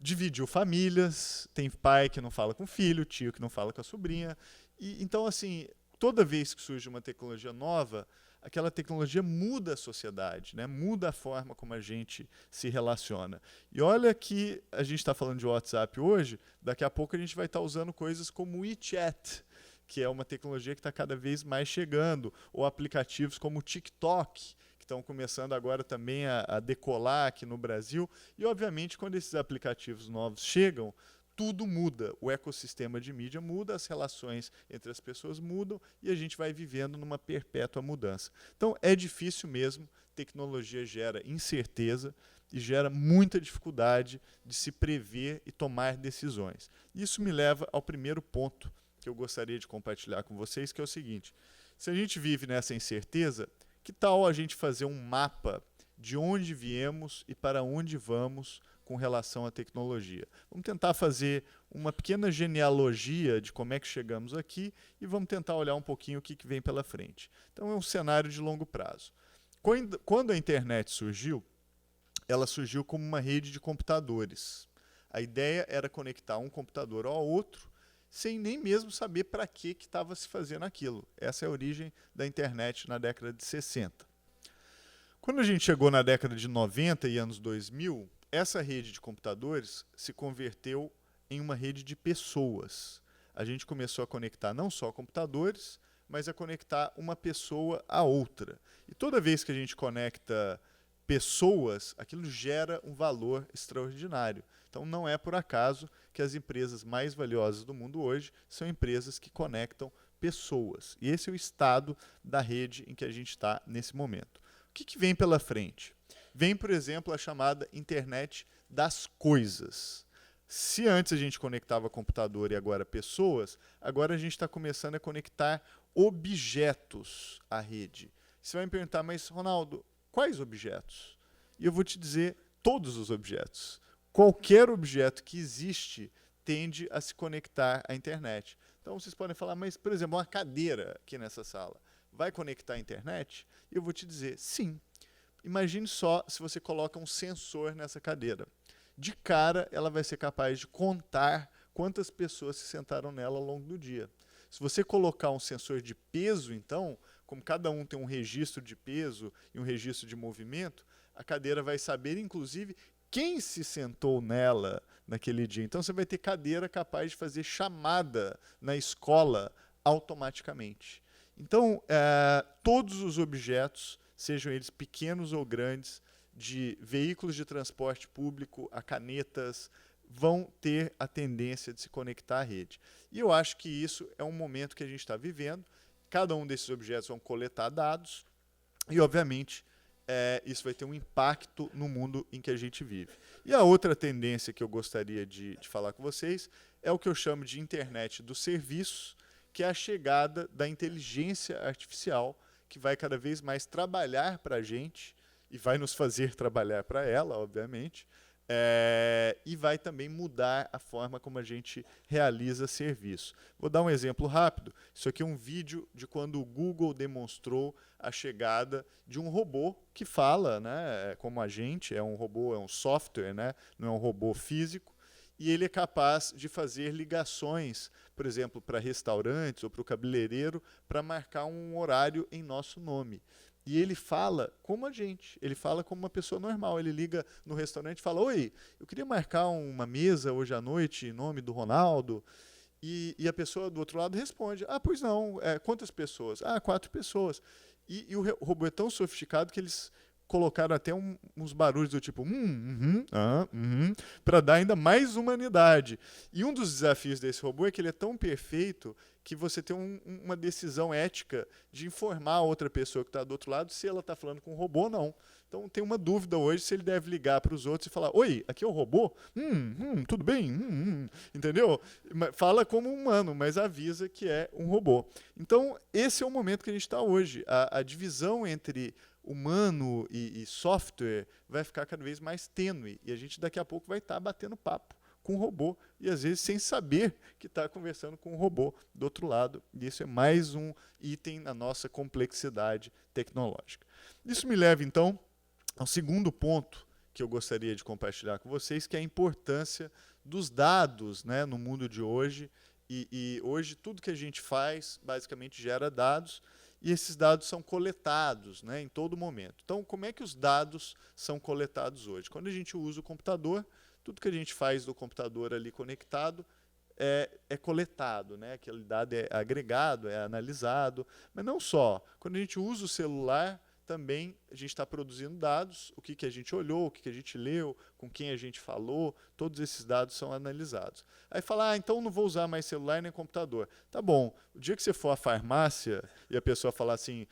dividiu famílias, tem pai que não fala com o filho, tio que não fala com a sobrinha. Então, assim, toda vez que surge uma tecnologia nova, aquela tecnologia muda a sociedade, né? Muda a forma como a gente se relaciona. E olha que a gente está falando de WhatsApp hoje, daqui a pouco a gente vai estar usando coisas como o WeChat, que é uma tecnologia que está cada vez mais chegando, ou aplicativos como o TikTok, que estão começando agora também a decolar aqui no Brasil. E, obviamente, quando esses aplicativos novos chegam, tudo muda. O ecossistema de mídia muda, as relações entre as pessoas mudam e a gente vai vivendo numa perpétua mudança. Então, é difícil mesmo. Tecnologia gera incerteza e gera muita dificuldade de se prever e tomar decisões. Isso me leva ao primeiro ponto que eu gostaria de compartilhar com vocês, que é o seguinte: se a gente vive nessa incerteza, que tal a gente fazer um mapa de onde viemos e para onde vamos com relação à tecnologia? Vamos tentar fazer uma pequena genealogia de como é que chegamos aqui e vamos tentar olhar um pouquinho o que vem pela frente. Então é um cenário de longo prazo. Quando a internet surgiu, ela surgiu como uma rede de computadores. A ideia era conectar um computador ao outro, sem nem mesmo saber para que estava se fazendo aquilo. Essa é a origem da internet na década de 60. Quando a gente chegou na década de 90 e anos 2000, essa rede de computadores se converteu em uma rede de pessoas. A gente começou a conectar não só computadores, mas a conectar uma pessoa a outra. E toda vez que a gente conecta pessoas, aquilo gera um valor extraordinário. Então não é por acaso que as empresas mais valiosas do mundo hoje são empresas que conectam pessoas. E esse é o estado da rede em que a gente está nesse momento. O que vem pela frente? Vem, por exemplo, a chamada internet das coisas. Se antes a gente conectava computador e agora pessoas, agora a gente está começando a conectar objetos à rede. Você vai me perguntar, mas Ronaldo, quais objetos? E eu vou te dizer, todos os objetos. Qualquer objeto que existe tende a se conectar à internet. Então vocês podem falar, mas, por exemplo, uma cadeira aqui nessa sala vai conectar à internet? E eu vou te dizer, sim. Imagine só se você coloca um sensor nessa cadeira. De cara, ela vai ser capaz de contar quantas pessoas se sentaram nela ao longo do dia. Se você colocar um sensor de peso, então, como cada um tem um registro de peso e um registro de movimento, a cadeira vai saber, inclusive, quem se sentou nela naquele dia. Então, você vai ter cadeira capaz de fazer chamada na escola automaticamente. Então, todos os objetos, sejam eles pequenos ou grandes, de veículos de transporte público a canetas, vão ter a tendência de se conectar à rede. E eu acho que isso é um momento que a gente está vivendo. Cada um desses objetos vão coletar dados e, obviamente, isso vai ter um impacto no mundo em que a gente vive. E a outra tendência que eu gostaria de falar com vocês é o que eu chamo de internet dos serviços, que é a chegada da inteligência artificial, que vai cada vez mais trabalhar para a gente e vai nos fazer trabalhar para ela, obviamente, e vai também mudar a forma como a gente realiza serviço. Vou dar um exemplo rápido. Isso aqui é um vídeo de quando o Google demonstrou a chegada de um robô que fala, né, como a gente, é um robô, é um software, né, não é um robô físico, e ele é capaz de fazer ligações, por exemplo, para restaurantes ou para o cabeleireiro, para marcar um horário em nosso nome. E ele fala como a gente, ele fala como uma pessoa normal. Ele liga no restaurante e fala, oi, eu queria marcar uma mesa hoje à noite em nome do Ronaldo. E a pessoa do outro lado responde, pois não, quantas pessoas? 4 pessoas. E o robô é tão sofisticado que eles colocaram até uns barulhos do tipo para dar ainda mais humanidade. E um dos desafios desse robô é que ele é tão perfeito que você tem uma decisão ética de informar a outra pessoa que está do outro lado se ela está falando com o robô ou não. Então tem uma dúvida hoje se ele deve ligar para os outros e falar, oi, aqui é o robô? Tudo bem? Entendeu? Fala como um humano, mas avisa que é um robô. Então esse é o momento que a gente está hoje. A divisão entre humano e software vai ficar cada vez mais tênue e a gente daqui a pouco vai estar batendo papo com um robô e às vezes sem saber que está conversando com um robô do outro lado. E isso é mais um item na nossa complexidade tecnológica. Isso me leva então ao segundo ponto que eu gostaria de compartilhar com vocês, que é a importância dos dados, né, no mundo de hoje. E hoje tudo que a gente faz basicamente gera dados. e esses dados são coletados, né, em todo momento. Então, como é que os dados são coletados hoje? Quando a gente usa o computador, tudo que a gente faz do computador ali conectado é coletado, né? Aquele dado é agregado, é analisado, mas não só. Quando a gente usa o celular, também a gente está produzindo dados, o que a gente olhou, o que a gente leu, com quem a gente falou, todos esses dados são analisados. Aí fala, então não vou usar mais celular nem computador. Tá bom, o dia que você for à farmácia e a pessoa falar assim,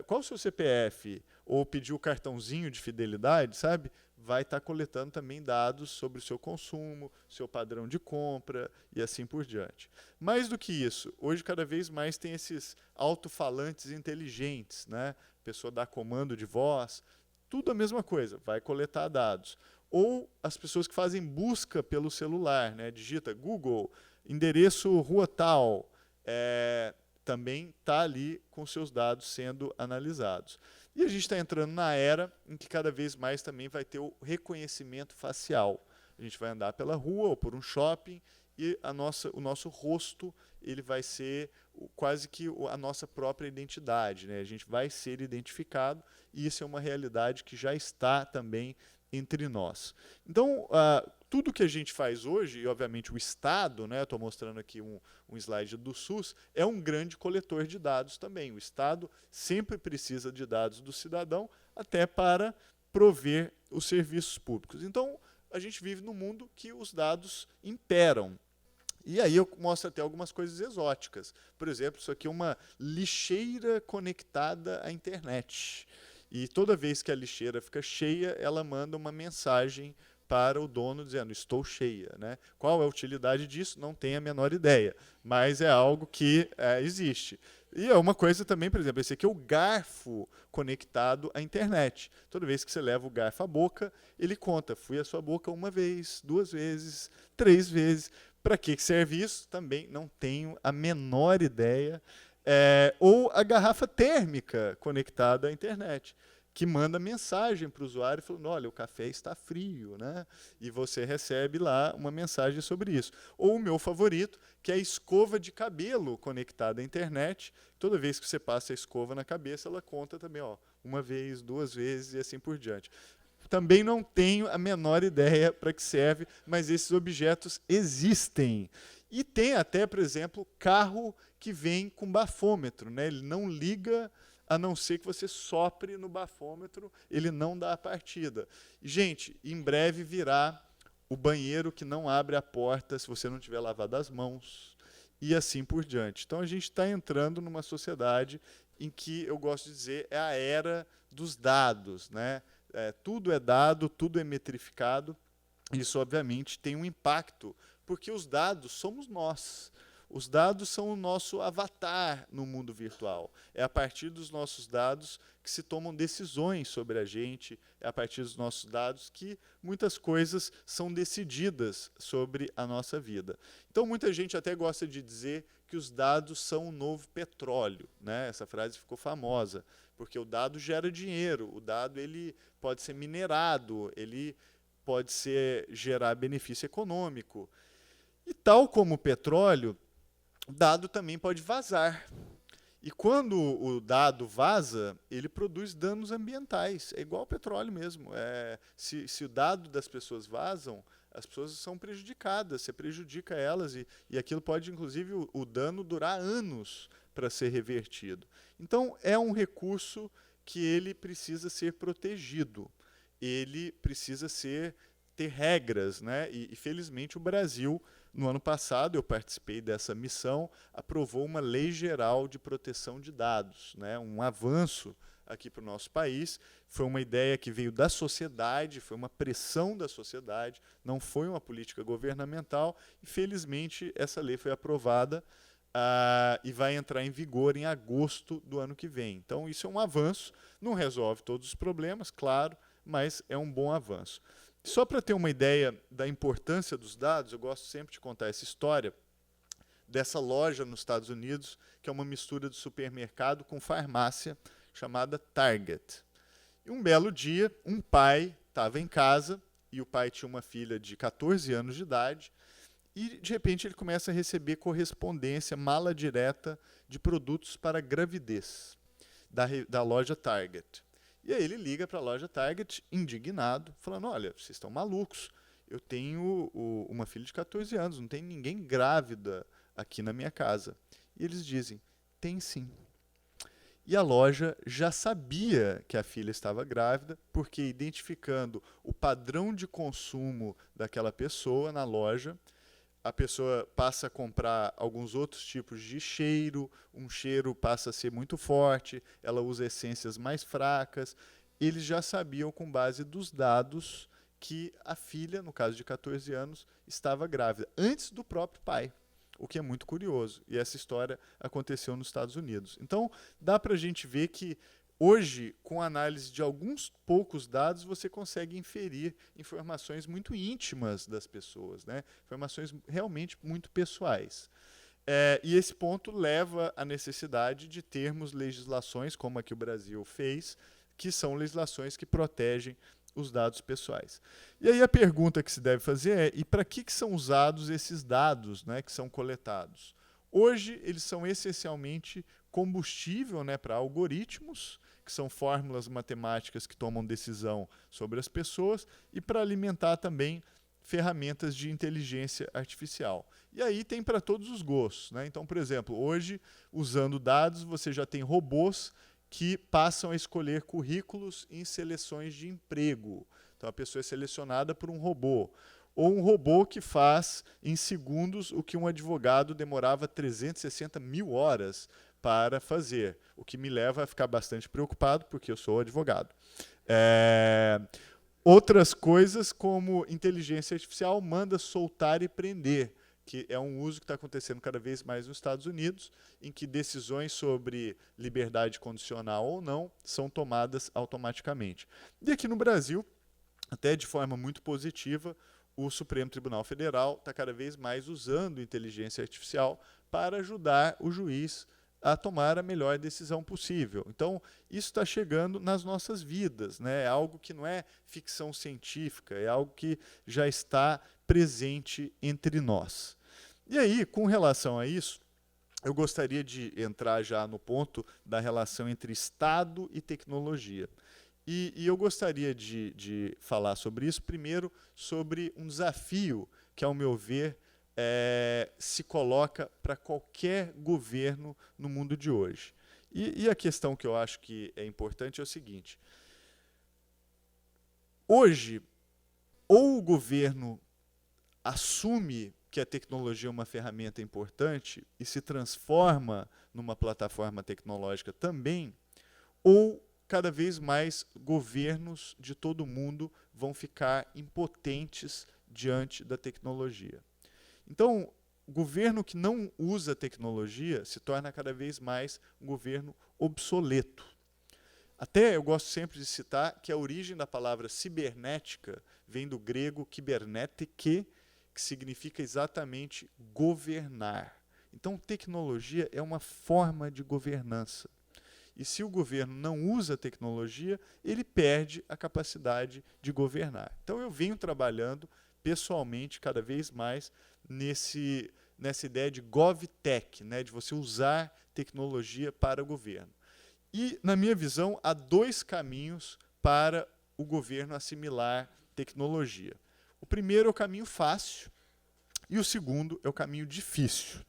qual o seu CPF? Ou pedir o cartãozinho de fidelidade, sabe? Vai estar coletando também dados sobre o seu consumo, seu padrão de compra e assim por diante. Mais do que isso, hoje cada vez mais tem esses alto-falantes inteligentes, né? A pessoa dá comando de voz, tudo a mesma coisa, vai coletar dados. Ou as pessoas que fazem busca pelo celular, né? Digita Google, endereço rua tal, também está ali com seus dados sendo analisados. E a gente está entrando na era em que cada vez mais também vai ter o reconhecimento facial. A gente vai andar pela rua ou por um shopping e o nosso rosto ele vai ser quase que a nossa própria identidade, né? A gente vai ser identificado e isso é uma realidade que já está também entre nós. Então, tudo que a gente faz hoje, e obviamente o Estado, né, estou mostrando aqui um slide do SUS, é um grande coletor de dados também. O Estado sempre precisa de dados do cidadão até para prover os serviços públicos. Então, a gente vive num mundo que os dados imperam. E aí eu mostro até algumas coisas exóticas. Por exemplo, isso aqui é uma lixeira conectada à internet. E toda vez que a lixeira fica cheia, ela manda uma mensagem para o dono dizendo, estou cheia. Né? Qual é a utilidade disso? Não tenho a menor ideia, mas é algo que existe. E é uma coisa também, por exemplo, esse aqui é o garfo conectado à internet. Toda vez que você leva o garfo à boca, ele conta, fui à sua boca 1 vez, 2 vezes, 3 vezes. Para que serve isso? Também não tenho a menor ideia. Ou a garrafa térmica conectada à internet, que manda mensagem para o usuário falando, olha, o café está frio, né? E você recebe lá uma mensagem sobre isso. Ou o meu favorito, que é a escova de cabelo conectada à internet. Toda vez que você passa a escova na cabeça, ela conta também, 1 vez, 2 vezes e assim por diante. Também não tenho a menor ideia para que serve, mas esses objetos existem. E tem até, por exemplo, carro que vem com bafômetro, né? Ele não liga a não ser que você sopre no bafômetro, ele não dá a partida. Gente, em breve virá o banheiro que não abre a porta se você não tiver lavado as mãos e assim por diante. Então a gente está entrando numa sociedade em que, eu gosto de dizer, é a era dos dados, né? Tudo é dado, tudo é metrificado. Isso, obviamente, tem um impacto, porque os dados somos nós. Os dados são o nosso avatar no mundo virtual. É a partir dos nossos dados que se tomam decisões sobre a gente, é a partir dos nossos dados que muitas coisas são decididas sobre a nossa vida. Então, muita gente até gosta de dizer que os dados são o novo petróleo, né? Essa frase ficou famosa, porque o dado gera dinheiro, o dado ele pode ser minerado, ele pode gerar benefício econômico. E tal como o petróleo, o dado também pode vazar. E quando o dado vaza, ele produz danos ambientais. É igual ao petróleo mesmo. Se o dado das pessoas vazam, as pessoas são prejudicadas, você prejudica elas e aquilo pode, inclusive, o dano durar anos para ser revertido. Então, é um recurso que ele precisa ser protegido. Ele precisa ter regras, né? E felizmente o Brasil, no ano passado, eu participei dessa missão, aprovou uma lei geral de proteção de dados, né? Um avanço aqui para o nosso país. Foi uma ideia que veio da sociedade, foi uma pressão da sociedade, não foi uma política governamental, e felizmente essa lei foi aprovada e vai entrar em vigor em agosto do ano que vem. Então isso é um avanço, não resolve todos os problemas, claro, mas é um bom avanço. Só para ter uma ideia da importância dos dados, eu gosto sempre de contar essa história dessa loja nos Estados Unidos, que é uma mistura de supermercado com farmácia, chamada Target. E um belo dia, um pai estava em casa, e o pai tinha uma filha de 14 anos de idade, E, de repente, ele começa a receber correspondência, mala direta de produtos para gravidez da loja Target. E aí ele liga para a loja Target, indignado, falando, olha, vocês estão malucos, eu tenho uma filha de 14 anos, não tem ninguém grávida aqui na minha casa. E eles dizem, tem sim. E a loja já sabia que a filha estava grávida, porque identificando o padrão de consumo daquela pessoa na loja, a pessoa passa a comprar alguns outros tipos de cheiro, um cheiro passa a ser muito forte, ela usa essências mais fracas. Eles já sabiam, com base dos dados, que a filha, no caso de 14 anos, estava grávida, antes do próprio pai, o que é muito curioso. E essa história aconteceu nos Estados Unidos. Então, dá para a gente ver que hoje, com a análise de alguns poucos dados, você consegue inferir informações muito íntimas das pessoas, né? Informações realmente muito pessoais. E esse ponto leva à necessidade de termos legislações, como a que o Brasil fez, que são legislações que protegem os dados pessoais. E aí a pergunta que se deve fazer é, e para que são usados esses dados, né, que são coletados? Hoje, eles são essencialmente combustível, né, para algoritmos, que são fórmulas matemáticas que tomam decisão sobre as pessoas, e para alimentar também ferramentas de inteligência artificial. E aí tem para todos os gostos, né? Então, por exemplo, hoje, usando dados, você já tem robôs que passam a escolher currículos em seleções de emprego. Então, a pessoa é selecionada por um robô. Ou um robô que faz em segundos o que um advogado demorava 360 mil horas para fazer, o que me leva a ficar bastante preocupado, porque eu sou advogado. Outras coisas, como inteligência artificial, manda soltar e prender, que é um uso que está acontecendo cada vez mais nos Estados Unidos, em que decisões sobre liberdade condicional ou não são tomadas automaticamente. E aqui no Brasil, até de forma muito positiva, o Supremo Tribunal Federal está cada vez mais usando inteligência artificial para ajudar o juiz a tomar a melhor decisão possível. Então, isso está chegando nas nossas vidas, né? É algo que não é ficção científica, é algo que já está presente entre nós. E aí, com relação a isso, eu gostaria de entrar já no ponto da relação entre Estado e tecnologia. E eu gostaria de falar sobre isso, primeiro, sobre um desafio que, ao meu ver, se coloca para qualquer governo no mundo de hoje. E a questão que eu acho que é importante é o seguinte. Hoje, ou o governo assume que a tecnologia é uma ferramenta importante e se transforma numa plataforma tecnológica também, ou cada vez mais governos de todo o mundo vão ficar impotentes diante da tecnologia. Então, o governo que não usa tecnologia se torna cada vez mais um governo obsoleto. Até eu gosto sempre de citar que a origem da palavra cibernética vem do grego kibernetike, que significa exatamente governar. Então, tecnologia é uma forma de governança. E se o governo não usa a tecnologia, ele perde a capacidade de governar. Então, eu venho trabalhando pessoalmente cada vez mais nessa ideia de GovTech, né, de você usar tecnologia para o governo. E, na minha visão, há dois caminhos para o governo assimilar tecnologia. O primeiro é o caminho fácil e o segundo é o caminho difícil.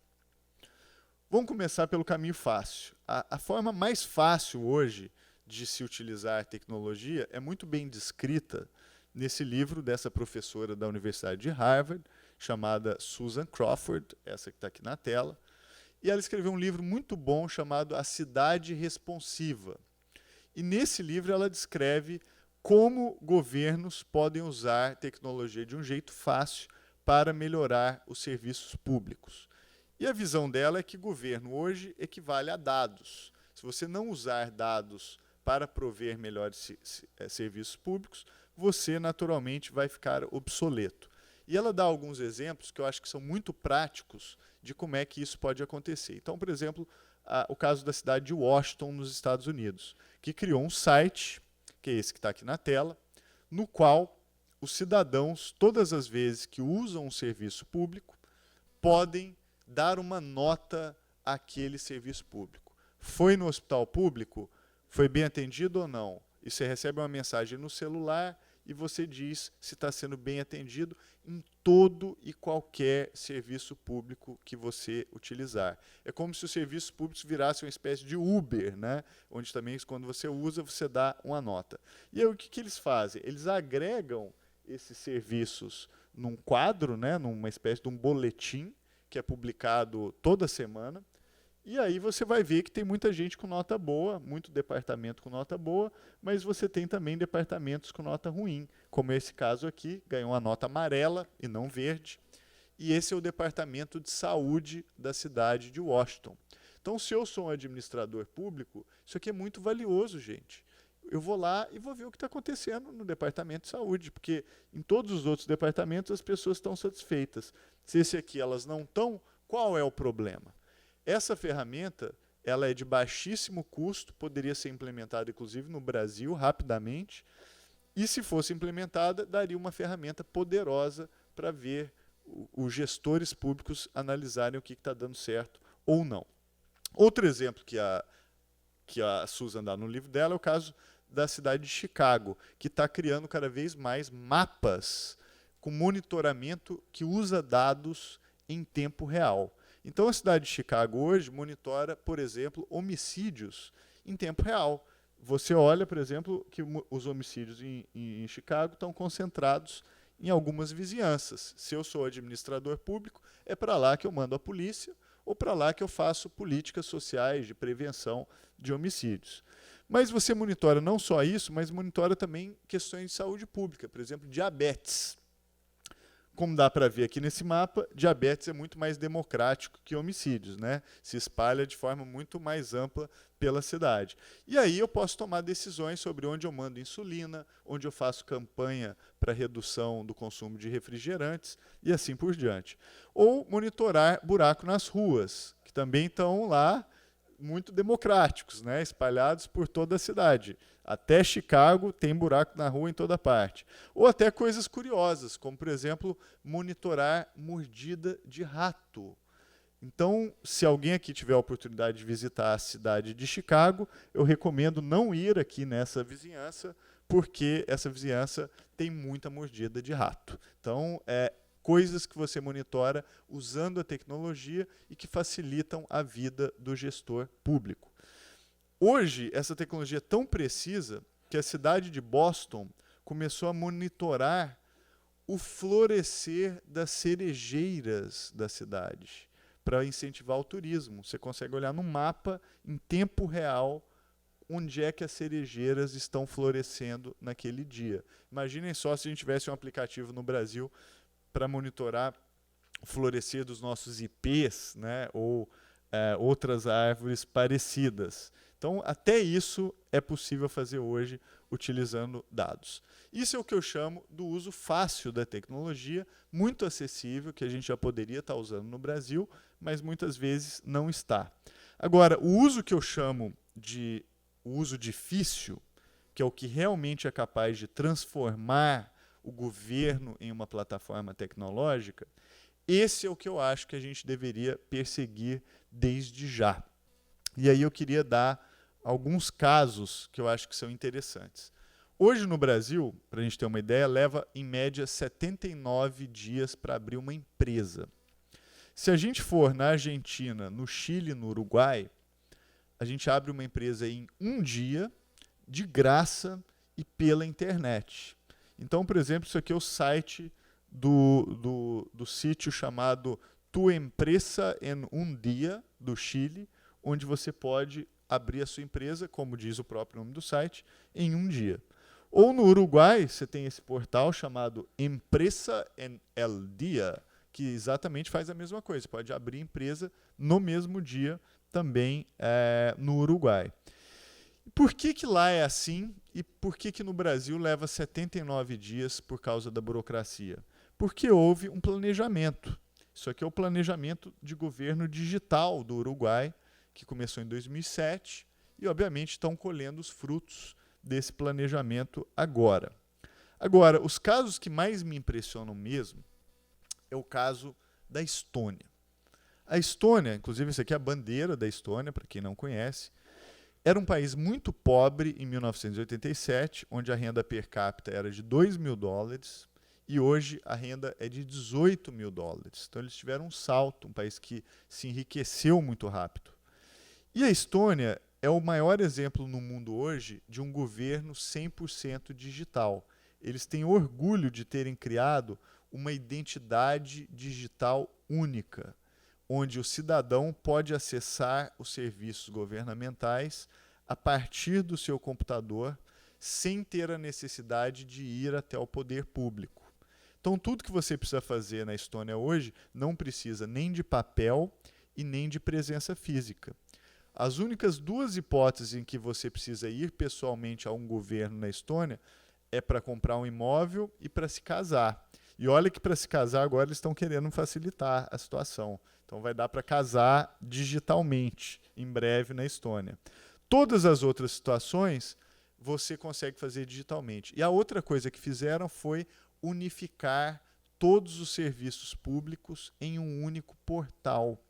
Vamos começar pelo caminho fácil. A forma mais fácil hoje de se utilizar tecnologia é muito bem descrita nesse livro dessa professora da Universidade de Harvard, chamada Susan Crawford, essa que está aqui na tela. E ela escreveu um livro muito bom chamado A Cidade Responsiva. E nesse livro ela descreve como governos podem usar tecnologia de um jeito fácil para melhorar os serviços públicos. E a visão dela é que governo hoje equivale a dados. Se você não usar dados para prover melhores serviços públicos, você naturalmente vai ficar obsoleto. E ela dá alguns exemplos que eu acho que são muito práticos de como é que isso pode acontecer. Então, por exemplo, o caso da cidade de Washington, nos Estados Unidos, que criou um site, que é esse que está aqui na tela, no qual os cidadãos, todas as vezes que usam um serviço público, podem dar uma nota àquele serviço público. Foi no hospital público? Foi bem atendido ou não? E você recebe uma mensagem no celular e você diz se está sendo bem atendido em todo e qualquer serviço público que você utilizar. É como se os serviços públicos virassem uma espécie de Uber, né? Onde também, quando você usa, você dá uma nota. E aí, o que eles fazem? Eles agregam esses serviços num quadro, né? Numa espécie de um boletim, que é publicado toda semana. E aí você vai ver que tem muita gente com nota boa, muito departamento com nota boa, mas você tem também departamentos com nota ruim, como esse caso aqui, ganhou uma nota amarela e não verde. E esse é o departamento de saúde da cidade de Washington. Então, se eu sou um administrador público, isso aqui é muito valioso, gente. Eu vou lá e vou ver o que está acontecendo no departamento de saúde, porque em todos os outros departamentos as pessoas estão satisfeitas. Se esse aqui elas não estão, qual é o problema? Essa ferramenta, ela é de baixíssimo custo, poderia ser implementada, inclusive, no Brasil, rapidamente, e, se fosse implementada, daria uma ferramenta poderosa para ver os gestores públicos analisarem o que está dando certo ou não. Outro exemplo que a Susan dá no livro dela é o caso da cidade de Chicago, que está criando cada vez mais mapas com monitoramento que usa dados em tempo real. Então, a cidade de Chicago hoje monitora, por exemplo, homicídios em tempo real. Você olha, por exemplo, que os homicídios em Chicago estão concentrados em algumas vizinhanças. Se eu sou administrador público, é para lá que eu mando a polícia ou para lá que eu faço políticas sociais de prevenção de homicídios. Mas você monitora não só isso, mas monitora também questões de saúde pública, por exemplo, diabetes. Como dá para ver aqui nesse mapa, diabetes é muito mais democrático que homicídios, né? Se espalha de forma muito mais ampla pela cidade. E aí eu posso tomar decisões sobre onde eu mando insulina, onde eu faço campanha para redução do consumo de refrigerantes e assim por diante. Ou monitorar buraco nas ruas, que também estão lá muito democráticos, né? Espalhados por toda a cidade. Até Chicago tem buraco na rua em toda parte. Ou até coisas curiosas, como, por exemplo, monitorar mordida de rato. Então, se alguém aqui tiver a oportunidade de visitar a cidade de Chicago, eu recomendo não ir aqui nessa vizinhança, porque essa vizinhança tem muita mordida de rato. Então, coisas que você monitora usando a tecnologia e que facilitam a vida do gestor público. Hoje, essa tecnologia é tão precisa que a cidade de Boston começou a monitorar o florescer das cerejeiras da cidade para incentivar o turismo. Você consegue olhar no mapa, em tempo real, onde é que as cerejeiras estão florescendo naquele dia. Imaginem só se a gente tivesse um aplicativo no Brasil para monitorar o florescer dos nossos ipês, né, ou outras árvores parecidas. Então, até isso é possível fazer hoje utilizando dados. Isso é o que eu chamo do uso fácil da tecnologia, muito acessível, que a gente já poderia estar usando no Brasil, mas muitas vezes não está. Agora, o uso que eu chamo de uso difícil, que é o que realmente é capaz de transformar o governo em uma plataforma tecnológica, esse é o que eu acho que a gente deveria perseguir desde já. E aí eu queria dar alguns casos que eu acho que são interessantes. Hoje no Brasil, para a gente ter uma ideia, leva em média 79 dias para abrir uma empresa. Se a gente for na Argentina, no Chile, no Uruguai, a gente abre uma empresa em um dia, de graça e pela internet. Então, por exemplo, isso aqui é o site do sítio chamado Tu Empresa en un Dia, do Chile, onde você pode abrir a sua empresa, como diz o próprio nome do site, em um dia. Ou no Uruguai, você tem esse portal chamado Empresa en el Dia, que exatamente faz a mesma coisa. Você pode abrir empresa no mesmo dia, também no Uruguai. Por que lá é assim e por que no Brasil leva 79 dias por causa da burocracia? Porque houve um planejamento. Isso aqui é o planejamento de governo digital do Uruguai, que começou em 2007 e, obviamente, estão colhendo os frutos desse planejamento agora. Agora, os casos que mais me impressionam mesmo é o caso da Estônia. A Estônia, inclusive isso aqui é a bandeira da Estônia, para quem não conhece, era um país muito pobre em 1987, onde a renda per capita era de $2.000, e hoje a renda é de $18.000. Então eles tiveram um salto, um país que se enriqueceu muito rápido. E a Estônia é o maior exemplo no mundo hoje de um governo 100% digital. Eles têm orgulho de terem criado uma identidade digital única, onde o cidadão pode acessar os serviços governamentais a partir do seu computador, sem ter a necessidade de ir até o poder público. Então, tudo que você precisa fazer na Estônia hoje não precisa nem de papel e nem de presença física. As únicas duas hipóteses em que você precisa ir pessoalmente a um governo na Estônia é para comprar um imóvel e para se casar. E olha que para se casar agora eles estão querendo facilitar a situação. Então vai dar para casar digitalmente em breve na Estônia. Todas as outras situações você consegue fazer digitalmente. E a outra coisa que fizeram foi unificar todos os serviços públicos em um único portal.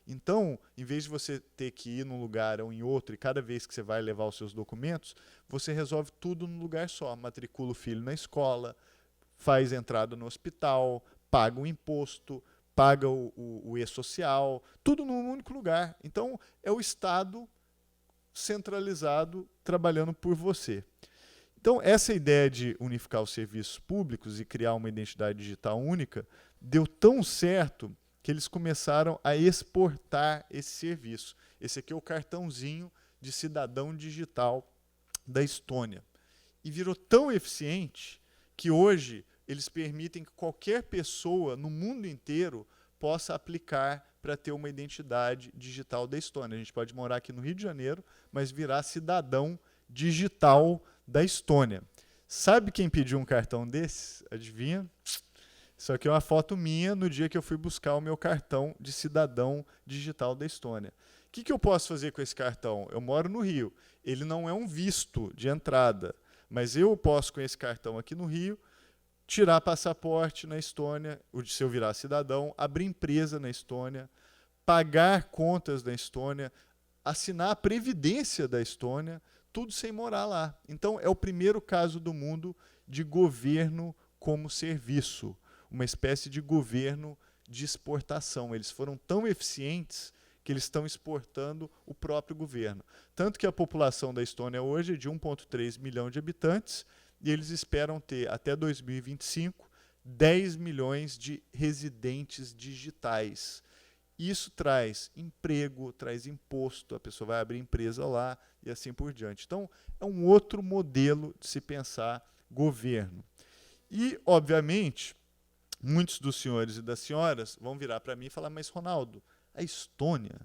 Então, em vez de você ter que ir num lugar ou em outro, e cada vez que você vai levar os seus documentos, você resolve tudo num lugar só. Matricula o filho na escola, faz entrada no hospital, paga o imposto, paga o e-social, tudo num único lugar. Então, é o Estado centralizado trabalhando por você. Então, essa ideia de unificar os serviços públicos e criar uma identidade digital única deu tão certo que eles começaram a exportar esse serviço. Esse aqui é o cartãozinho de cidadão digital da Estônia. E virou tão eficiente que hoje eles permitem que qualquer pessoa no mundo inteiro possa aplicar para ter uma identidade digital da Estônia. A gente pode morar aqui no Rio de Janeiro, mas virar cidadão digital da Estônia. Sabe quem pediu um cartão desse? Adivinha? Isso aqui é uma foto minha no dia que eu fui buscar o meu cartão de cidadão digital da Estônia. O que eu posso fazer com esse cartão? Eu moro no Rio. Ele não é um visto de entrada, mas eu posso, com esse cartão aqui no Rio, tirar passaporte na Estônia, se eu virar cidadão, abrir empresa na Estônia, pagar contas da Estônia, assinar a previdência da Estônia, tudo sem morar lá. Então, é o primeiro caso do mundo de governo como serviço, uma espécie de governo de exportação. Eles foram tão eficientes que eles estão exportando o próprio governo. Tanto que a população da Estônia hoje é de 1,3 milhão de habitantes e eles esperam ter, até 2025, 10 milhões de residentes digitais. Isso traz emprego, traz imposto, a pessoa vai abrir empresa lá e assim por diante. Então, é um outro modelo de se pensar governo. E, obviamente, muitos dos senhores e das senhoras vão virar para mim e falar, mas, Ronaldo, a Estônia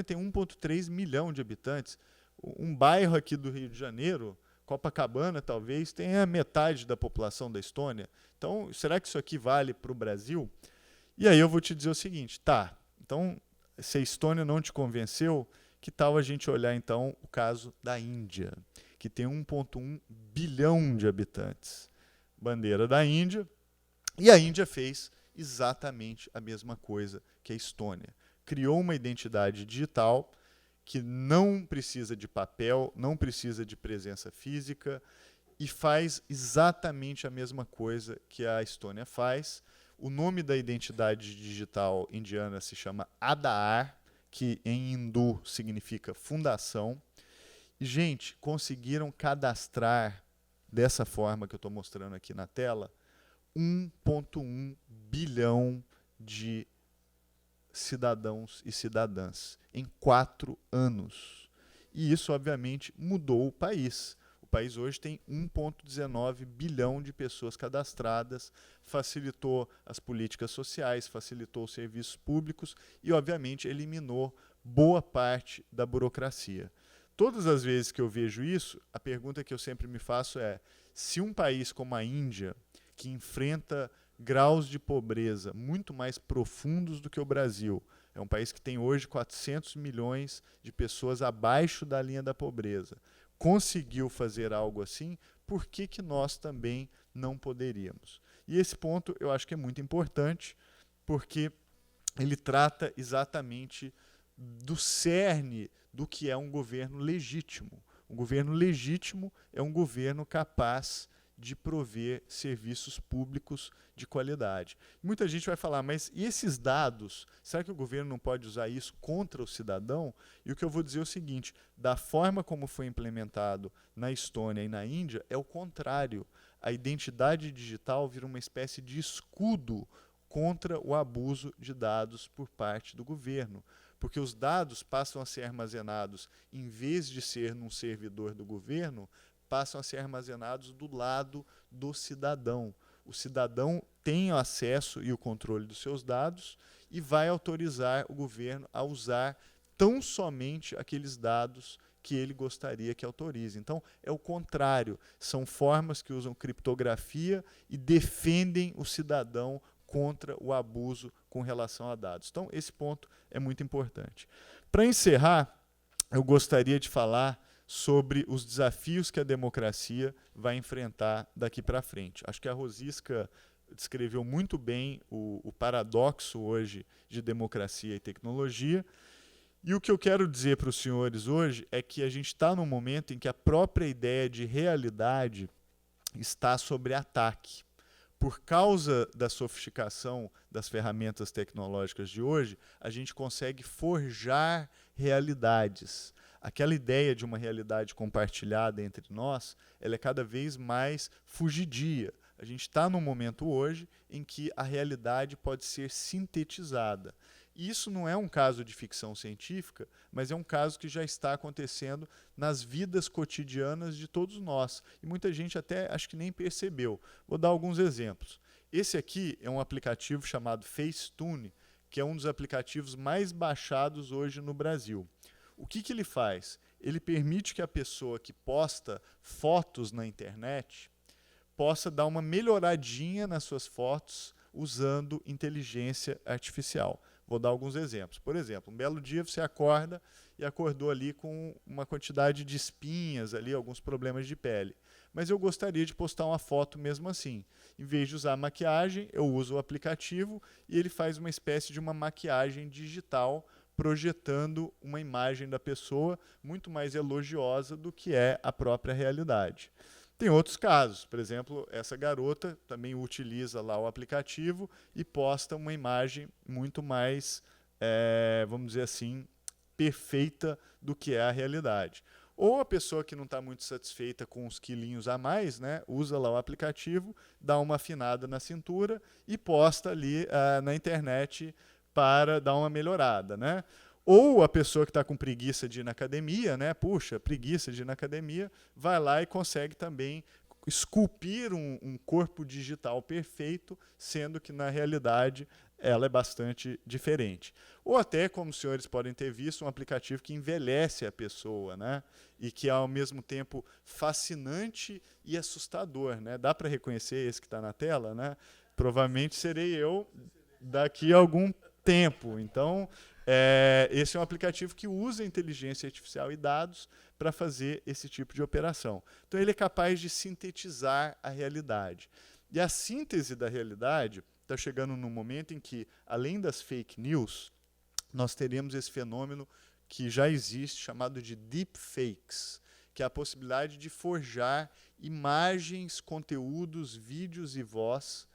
tem 1,3 milhão de habitantes. Um bairro aqui do Rio de Janeiro, Copacabana, talvez, tenha metade da população da Estônia. Então, será que isso aqui vale para o Brasil? E aí eu vou te dizer o seguinte, tá, então, se a Estônia não te convenceu, que tal a gente olhar, então, o caso da Índia, que tem 1,1 bilhão de habitantes. Bandeira da Índia. E a Índia fez exatamente a mesma coisa que a Estônia. Criou uma identidade digital que não precisa de papel, não precisa de presença física e faz exatamente a mesma coisa que a Estônia faz. O nome da identidade digital indiana se chama Aadhaar, que em hindu significa fundação. E, gente, conseguiram cadastrar, dessa forma que eu estou mostrando aqui na tela, 1,1 bilhão de cidadãos e cidadãs em 4 anos. E isso, obviamente, mudou o país. O país hoje tem 1,19 bilhão de pessoas cadastradas, facilitou as políticas sociais, facilitou os serviços públicos e, obviamente, eliminou boa parte da burocracia. Todas as vezes que eu vejo isso, a pergunta que eu sempre me faço é: se um país como a Índia, que enfrenta graus de pobreza muito mais profundos do que o Brasil, é um país que tem hoje 400 milhões de pessoas abaixo da linha da pobreza, conseguiu fazer algo assim, por que nós também não poderíamos? E esse ponto eu acho que é muito importante, porque ele trata exatamente do cerne do que é um governo legítimo. Um governo legítimo é um governo capaz de prover serviços públicos de qualidade. Muita gente vai falar, mas e esses dados? Será que o governo não pode usar isso contra o cidadão? E o que eu vou dizer é o seguinte, da forma como foi implementado na Estônia e na Índia, é o contrário. A identidade digital vira uma espécie de escudo contra o abuso de dados por parte do governo. Porque os dados passam a ser armazenados, em vez de ser num servidor do governo, passam a ser armazenados do lado do cidadão. O cidadão tem o acesso e o controle dos seus dados e vai autorizar o governo a usar tão somente aqueles dados que ele gostaria que autorize. Então, é o contrário. São formas que usam criptografia e defendem o cidadão contra o abuso com relação a dados. Então, esse ponto é muito importante. Para encerrar, eu gostaria de falar sobre os desafios que a democracia vai enfrentar daqui para frente. Acho que a Rosisca descreveu muito bem o paradoxo hoje de democracia e tecnologia. E o que eu quero dizer para os senhores hoje é que a gente está num momento em que a própria ideia de realidade está sob ataque. Por causa da sofisticação das ferramentas tecnológicas de hoje, a gente consegue forjar realidades. Aquela ideia de uma realidade compartilhada entre nós, ela é cada vez mais fugidia. A gente está num momento hoje em que a realidade pode ser sintetizada. E isso não é um caso de ficção científica, mas é um caso que já está acontecendo nas vidas cotidianas de todos nós. E muita gente até acho que nem percebeu. Vou dar alguns exemplos. Esse aqui é um aplicativo chamado Facetune, que é um dos aplicativos mais baixados hoje no Brasil. O que ele faz? Ele permite que a pessoa que posta fotos na internet possa dar uma melhoradinha nas suas fotos usando inteligência artificial. Vou dar alguns exemplos. Por exemplo, um belo dia você acorda e acordou ali com uma quantidade de espinhas, ali, alguns problemas de pele. Mas eu gostaria de postar uma foto mesmo assim. Em vez de usar maquiagem, eu uso o aplicativo e ele faz uma espécie de uma maquiagem digital projetando uma imagem da pessoa muito mais elogiosa do que é a própria realidade. Tem outros casos, por exemplo, essa garota também utiliza lá o aplicativo e posta uma imagem muito mais, vamos dizer assim, perfeita do que é a realidade. Ou a pessoa que não está muito satisfeita com os quilinhos a mais, né, usa lá o aplicativo, dá uma afinada na cintura e posta ali na internet para dar uma melhorada, né? Ou a pessoa que está com preguiça de ir na academia, né? Puxa, preguiça de ir na academia, vai lá e consegue também esculpir um corpo digital perfeito, sendo que na realidade ela é bastante diferente. Ou até, como os senhores podem ter visto, um aplicativo que envelhece a pessoa, né? E que é ao mesmo tempo fascinante e assustador, né? Dá para reconhecer esse que está na tela, né? Provavelmente serei eu daqui a algum tempo. Então, esse é um aplicativo que usa inteligência artificial e dados para fazer esse tipo de operação. Então, ele é capaz de sintetizar a realidade. E a síntese da realidade está chegando num momento em que, além das fake news, nós teremos esse fenômeno que já existe, chamado de deepfakes, que é a possibilidade de forjar imagens, conteúdos, vídeos e voz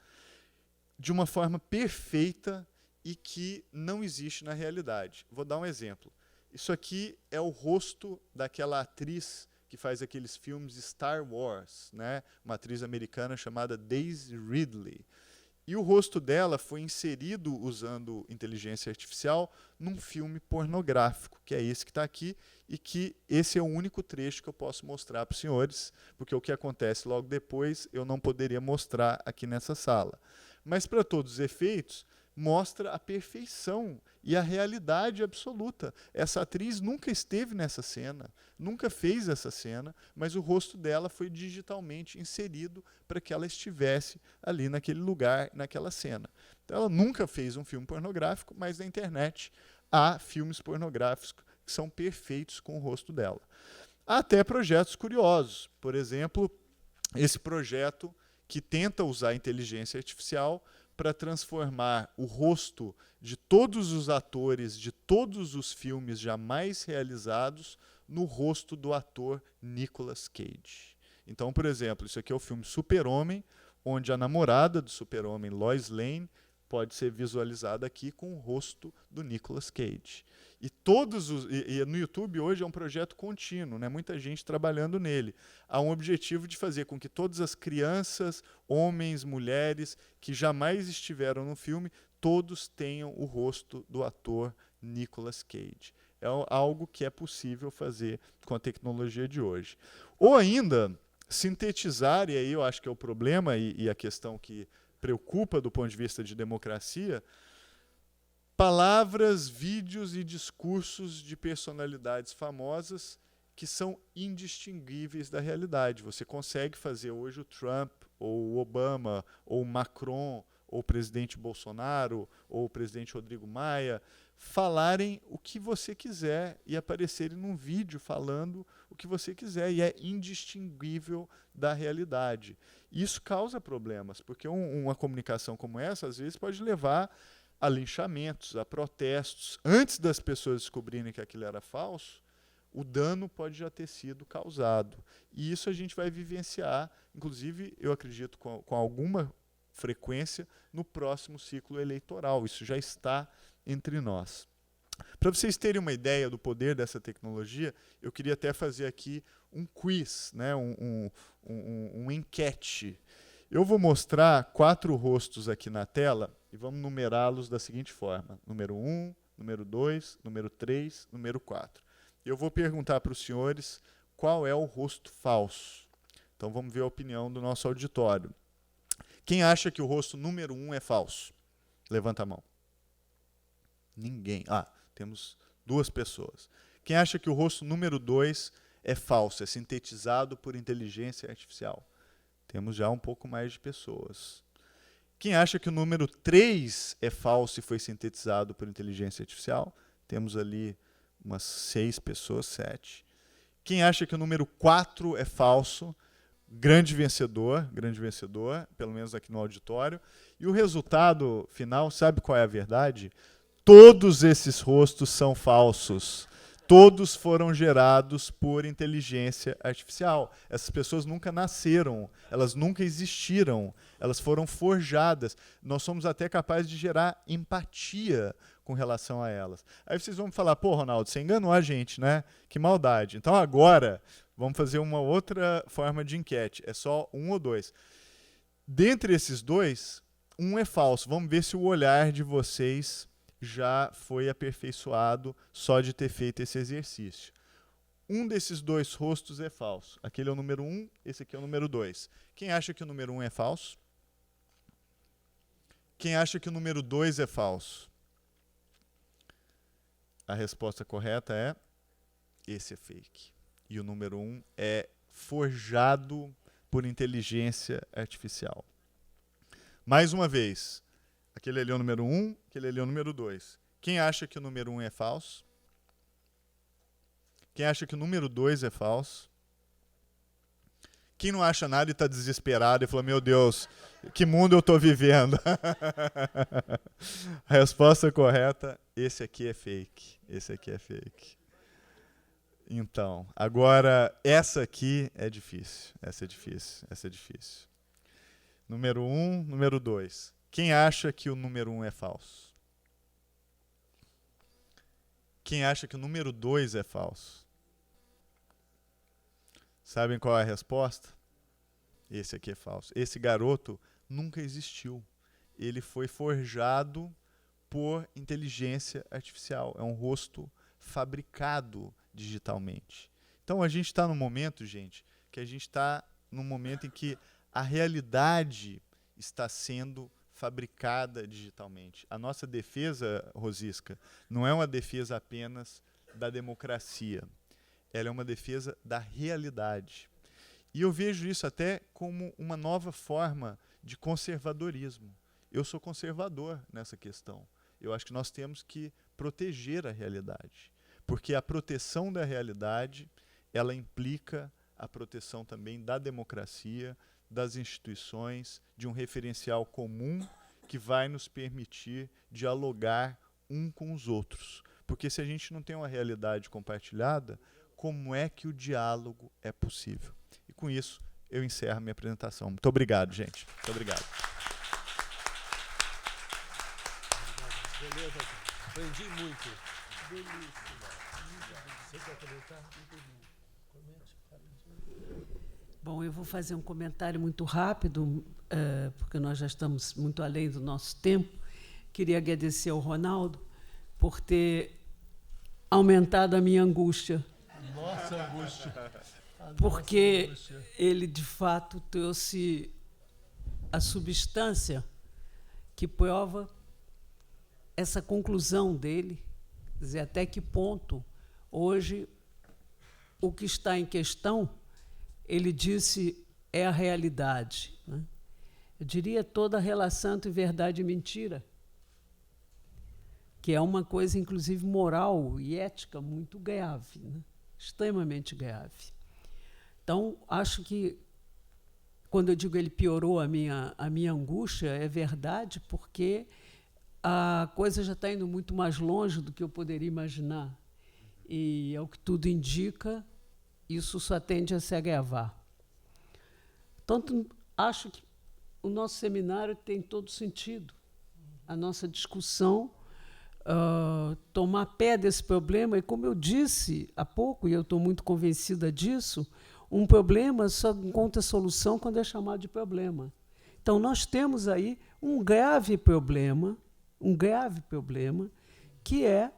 de uma forma perfeita e que não existe na realidade. Vou dar um exemplo. Isso aqui é o rosto daquela atriz que faz aqueles filmes Star Wars, né? Uma atriz americana chamada Daisy Ridley. E o rosto dela foi inserido usando inteligência artificial num filme pornográfico, que é esse que está aqui, e que esse é o único trecho que eu posso mostrar para os senhores, porque o que acontece logo depois eu não poderia mostrar aqui nessa sala. Mas, para todos os efeitos, mostra a perfeição e a realidade absoluta. Essa atriz nunca esteve nessa cena, nunca fez essa cena, mas o rosto dela foi digitalmente inserido para que ela estivesse ali naquele lugar, naquela cena. Então, ela nunca fez um filme pornográfico, mas na internet há filmes pornográficos que são perfeitos com o rosto dela. Há até projetos curiosos. Por exemplo, esse projeto que tenta usar a inteligência artificial para transformar o rosto de todos os atores de todos os filmes jamais realizados no rosto do ator Nicolas Cage. Então, por exemplo, isso aqui é o filme Super-Homem, onde a namorada do Super-Homem, Lois Lane, pode ser visualizada aqui com o rosto do Nicolas Cage. E no YouTube hoje é um projeto contínuo, né? Muita gente trabalhando nele. Há um objetivo de fazer com que todas as crianças, homens, mulheres, que jamais estiveram no filme, todos tenham o rosto do ator Nicolas Cage. É algo que é possível fazer com a tecnologia de hoje. Ou ainda, sintetizar, e aí eu acho que é o problema e a questão que preocupa do ponto de vista de democracia, palavras, vídeos e discursos de personalidades famosas que são indistinguíveis da realidade. Você consegue fazer hoje o Trump, ou o Obama, ou o Macron, ou o presidente Bolsonaro, ou o presidente Rodrigo Maia, falarem o que você quiser e aparecerem num vídeo falando o que você quiser, e é indistinguível da realidade. Isso causa problemas, porque uma comunicação como essa, às vezes, pode levar a linchamentos, a protestos. Antes das pessoas descobrirem que aquilo era falso, o dano pode já ter sido causado. E isso a gente vai vivenciar, inclusive, eu acredito, com alguma frequência, no próximo ciclo eleitoral. Isso já está entre nós. Para vocês terem uma ideia do poder dessa tecnologia, eu queria até fazer aqui um quiz, né? um enquete. Eu vou mostrar 4 rostos aqui na tela e vamos numerá-los da seguinte forma. Número 1, número 2, número 3, número 4. Eu vou perguntar para os senhores qual é o rosto falso. Então vamos ver a opinião do nosso auditório. Quem acha que o rosto número 1 é falso? Levanta a mão. Ninguém. Temos 2 pessoas. Quem acha que o rosto número 2 é falso, é sintetizado por inteligência artificial? Temos já um pouco mais de pessoas. Quem acha que o número 3 é falso e foi sintetizado por inteligência artificial? Temos ali umas 6 pessoas, 7. Quem acha que o número 4 é falso? Grande vencedor, pelo menos aqui no auditório. E o resultado final, sabe qual é a verdade? Todos esses rostos são falsos. Todos foram gerados por inteligência artificial. Essas pessoas nunca nasceram, elas nunca existiram, elas foram forjadas. Nós somos até capazes de gerar empatia com relação a elas. Aí vocês vão me falar, pô, Ronaldo, você enganou a gente, né? Que maldade. Então agora, vamos fazer uma outra forma de enquete. É só 1 ou 2. Dentre esses 2, 1 é falso. Vamos ver se o olhar de vocês já foi aperfeiçoado só de ter feito esse exercício. Um desses 2 rostos é falso. Aquele é o número 1, esse aqui é o número 2. Quem acha que o número 1 é falso? Quem acha que o número 2 é falso? A resposta correta é: esse é fake. E o número 1 é forjado por inteligência artificial. Mais uma vez. Aquele ali é o número 1, aquele ali é o número 2. Quem acha que o número 1 é falso? Quem acha que o número 2 é falso? Quem não acha nada e está desesperado e falou, meu Deus, que mundo eu estou vivendo? A resposta correta, esse aqui é fake. Esse aqui é fake. Então, agora, essa aqui é difícil. Essa é difícil. Essa é difícil. Número 1, número 2. Quem acha que o número 1 é falso? Quem acha que o número 2 é falso? Sabem qual é a resposta? Esse aqui é falso. Esse garoto nunca existiu. Ele foi forjado por inteligência artificial. É um rosto fabricado digitalmente. Então a gente está num momento, gente, que a gente está num momento em que a realidade está sendo fabricada digitalmente. A nossa defesa, Rosisca, não é uma defesa apenas da democracia. Ela é uma defesa da realidade. E eu vejo isso até como uma nova forma de conservadorismo. Eu sou conservador nessa questão. Eu acho que nós temos que proteger a realidade. Porque a proteção da realidade, ela implica a proteção também da democracia, das instituições, de um referencial comum que vai nos permitir dialogar um com os outros. Porque se a gente não tem uma realidade compartilhada, como é que o diálogo é possível? E com isso, eu encerro a minha apresentação. Muito obrigado, gente. Muito obrigado. Beleza, aprendi muito. Belíssimo. Você quer comentar? Bom, eu vou fazer um comentário muito rápido, porque nós já estamos muito além do nosso tempo. Queria agradecer ao Ronaldo por ter aumentado a minha angústia. Nossa angústia. Porque ele, de fato, trouxe a substância que prova essa conclusão dele, quer dizer, até que ponto hoje o que está em questão, ele disse, é a realidade, né? Eu diria toda a relação entre verdade e mentira, que é uma coisa, inclusive, moral e ética muito grave, né? Extremamente grave. Então, acho que, quando eu digo ele piorou a minha angústia, é verdade, porque a coisa já está indo muito mais longe do que eu poderia imaginar. E, ao que tudo indica, isso só tende a se agravar. Tanto acho que o nosso seminário tem todo sentido. A nossa discussão, tomar pé desse problema, e como eu disse há pouco, e eu estou muito convencida disso, um problema só encontra solução quando é chamado de problema. Então, nós temos aí um grave problema, que é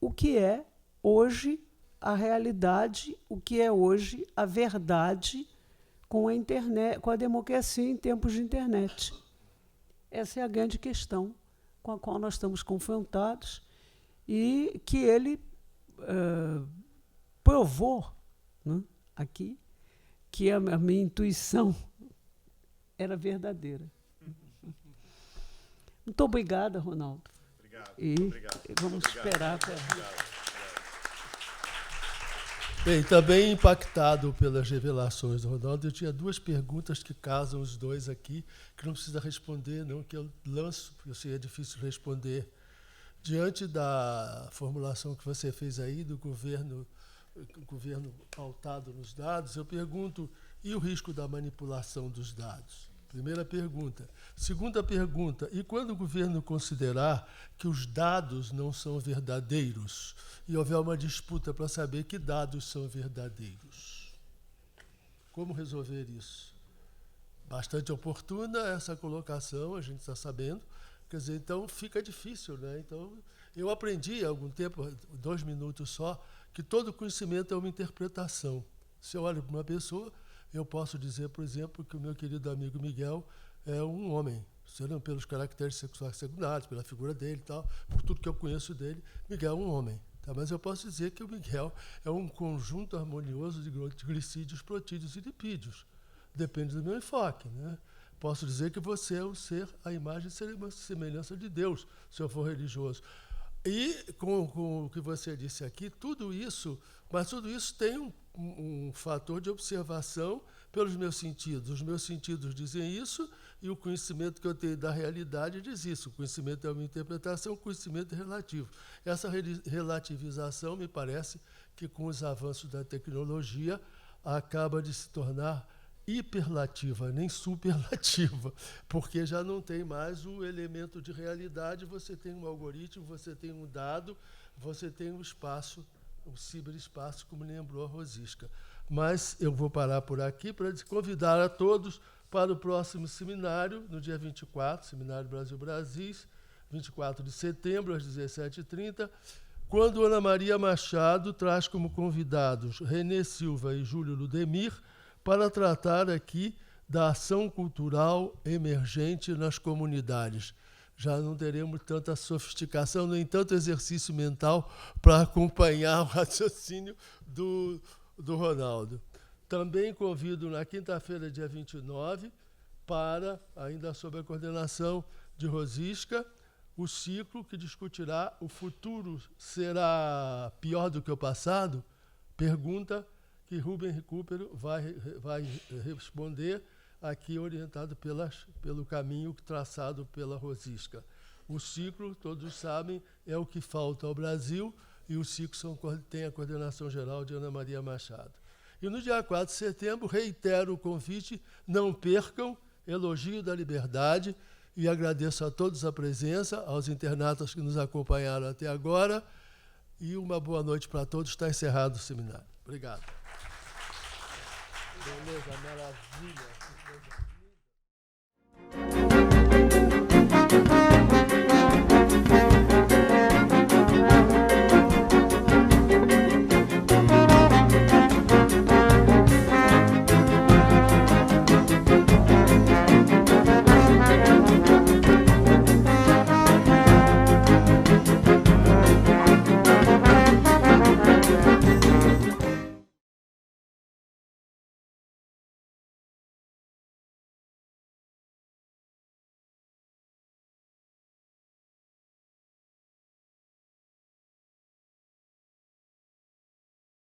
o que é hoje a realidade, o que é hoje a verdade com a internet, com a democracia em tempos de internet. Essa é a grande questão com a qual nós estamos confrontados e que ele provou, né, aqui, que a minha intuição era verdadeira. Muito obrigada, Ronaldo. Obrigado. E obrigado. vamos esperar. Bem, também impactado pelas revelações do Ronaldo, eu tinha duas perguntas que casam os dois aqui, que não precisa responder, não, que eu lanço, porque eu sei que é difícil responder. Diante da formulação que você fez aí do governo pautado nos dados, eu pergunto, e o risco da manipulação dos dados? Primeira pergunta. Segunda pergunta, e quando o governo considerar que os dados não são verdadeiros e houver uma disputa para saber que dados são verdadeiros? Como resolver isso? Bastante oportuna essa colocação, a gente está sabendo. Quer dizer, então fica difícil, né? Então, eu aprendi há algum tempo, 2 minutos só, que todo conhecimento é uma interpretação. Se eu olho para uma pessoa, eu posso dizer, por exemplo, que o meu querido amigo Miguel é um homem, pelos caracteres sexuais secundários, pela figura dele e tal, por tudo que eu conheço dele, Miguel é um homem. Tá? Mas eu posso dizer que o Miguel é um conjunto harmonioso de glicídios, protídeos e lipídios. Depende do meu enfoque, né? Posso dizer que você é um ser, a imagem e semelhança de Deus, se eu for religioso. E, com o que você disse aqui, tudo isso tem um fator de observação pelos meus sentidos. Os meus sentidos dizem isso e o conhecimento que eu tenho da realidade diz isso. O conhecimento é uma interpretação, o conhecimento é relativo. Essa relativização, me parece que, com os avanços da tecnologia, acaba de se tornar hiperlativa, nem superlativa, porque já não tem mais o elemento de realidade, você tem um algoritmo, você tem um dado, você tem um espaço, um ciberespaço, como lembrou a Rosisca. Mas eu vou parar por aqui para convidar a todos para o próximo seminário, no dia 24, Seminário Brasil-Brasis, 24 de setembro, às 17h30, quando Ana Maria Machado traz como convidados Renê Silva e Júlio Ludemir, para tratar aqui da ação cultural emergente nas comunidades. Já não teremos tanta sofisticação, nem tanto exercício mental para acompanhar o raciocínio do Ronaldo. Também convido na quinta-feira, dia 29, para, ainda sob a coordenação de Rosisca, o ciclo que discutirá o futuro será pior do que o passado? Pergunta que Rubem Recupero vai responder aqui orientado pelo caminho traçado pela Rosisca. O ciclo, todos sabem, é o que falta ao Brasil, e o ciclo tem a coordenação geral de Ana Maria Machado. E no dia 4 de setembro, reitero o convite, não percam, Elogio da Liberdade, e agradeço a todos a presença, aos internautas que nos acompanharam até agora, e uma boa noite para todos. Está encerrado o seminário. Obrigado. Beleza, maravilha.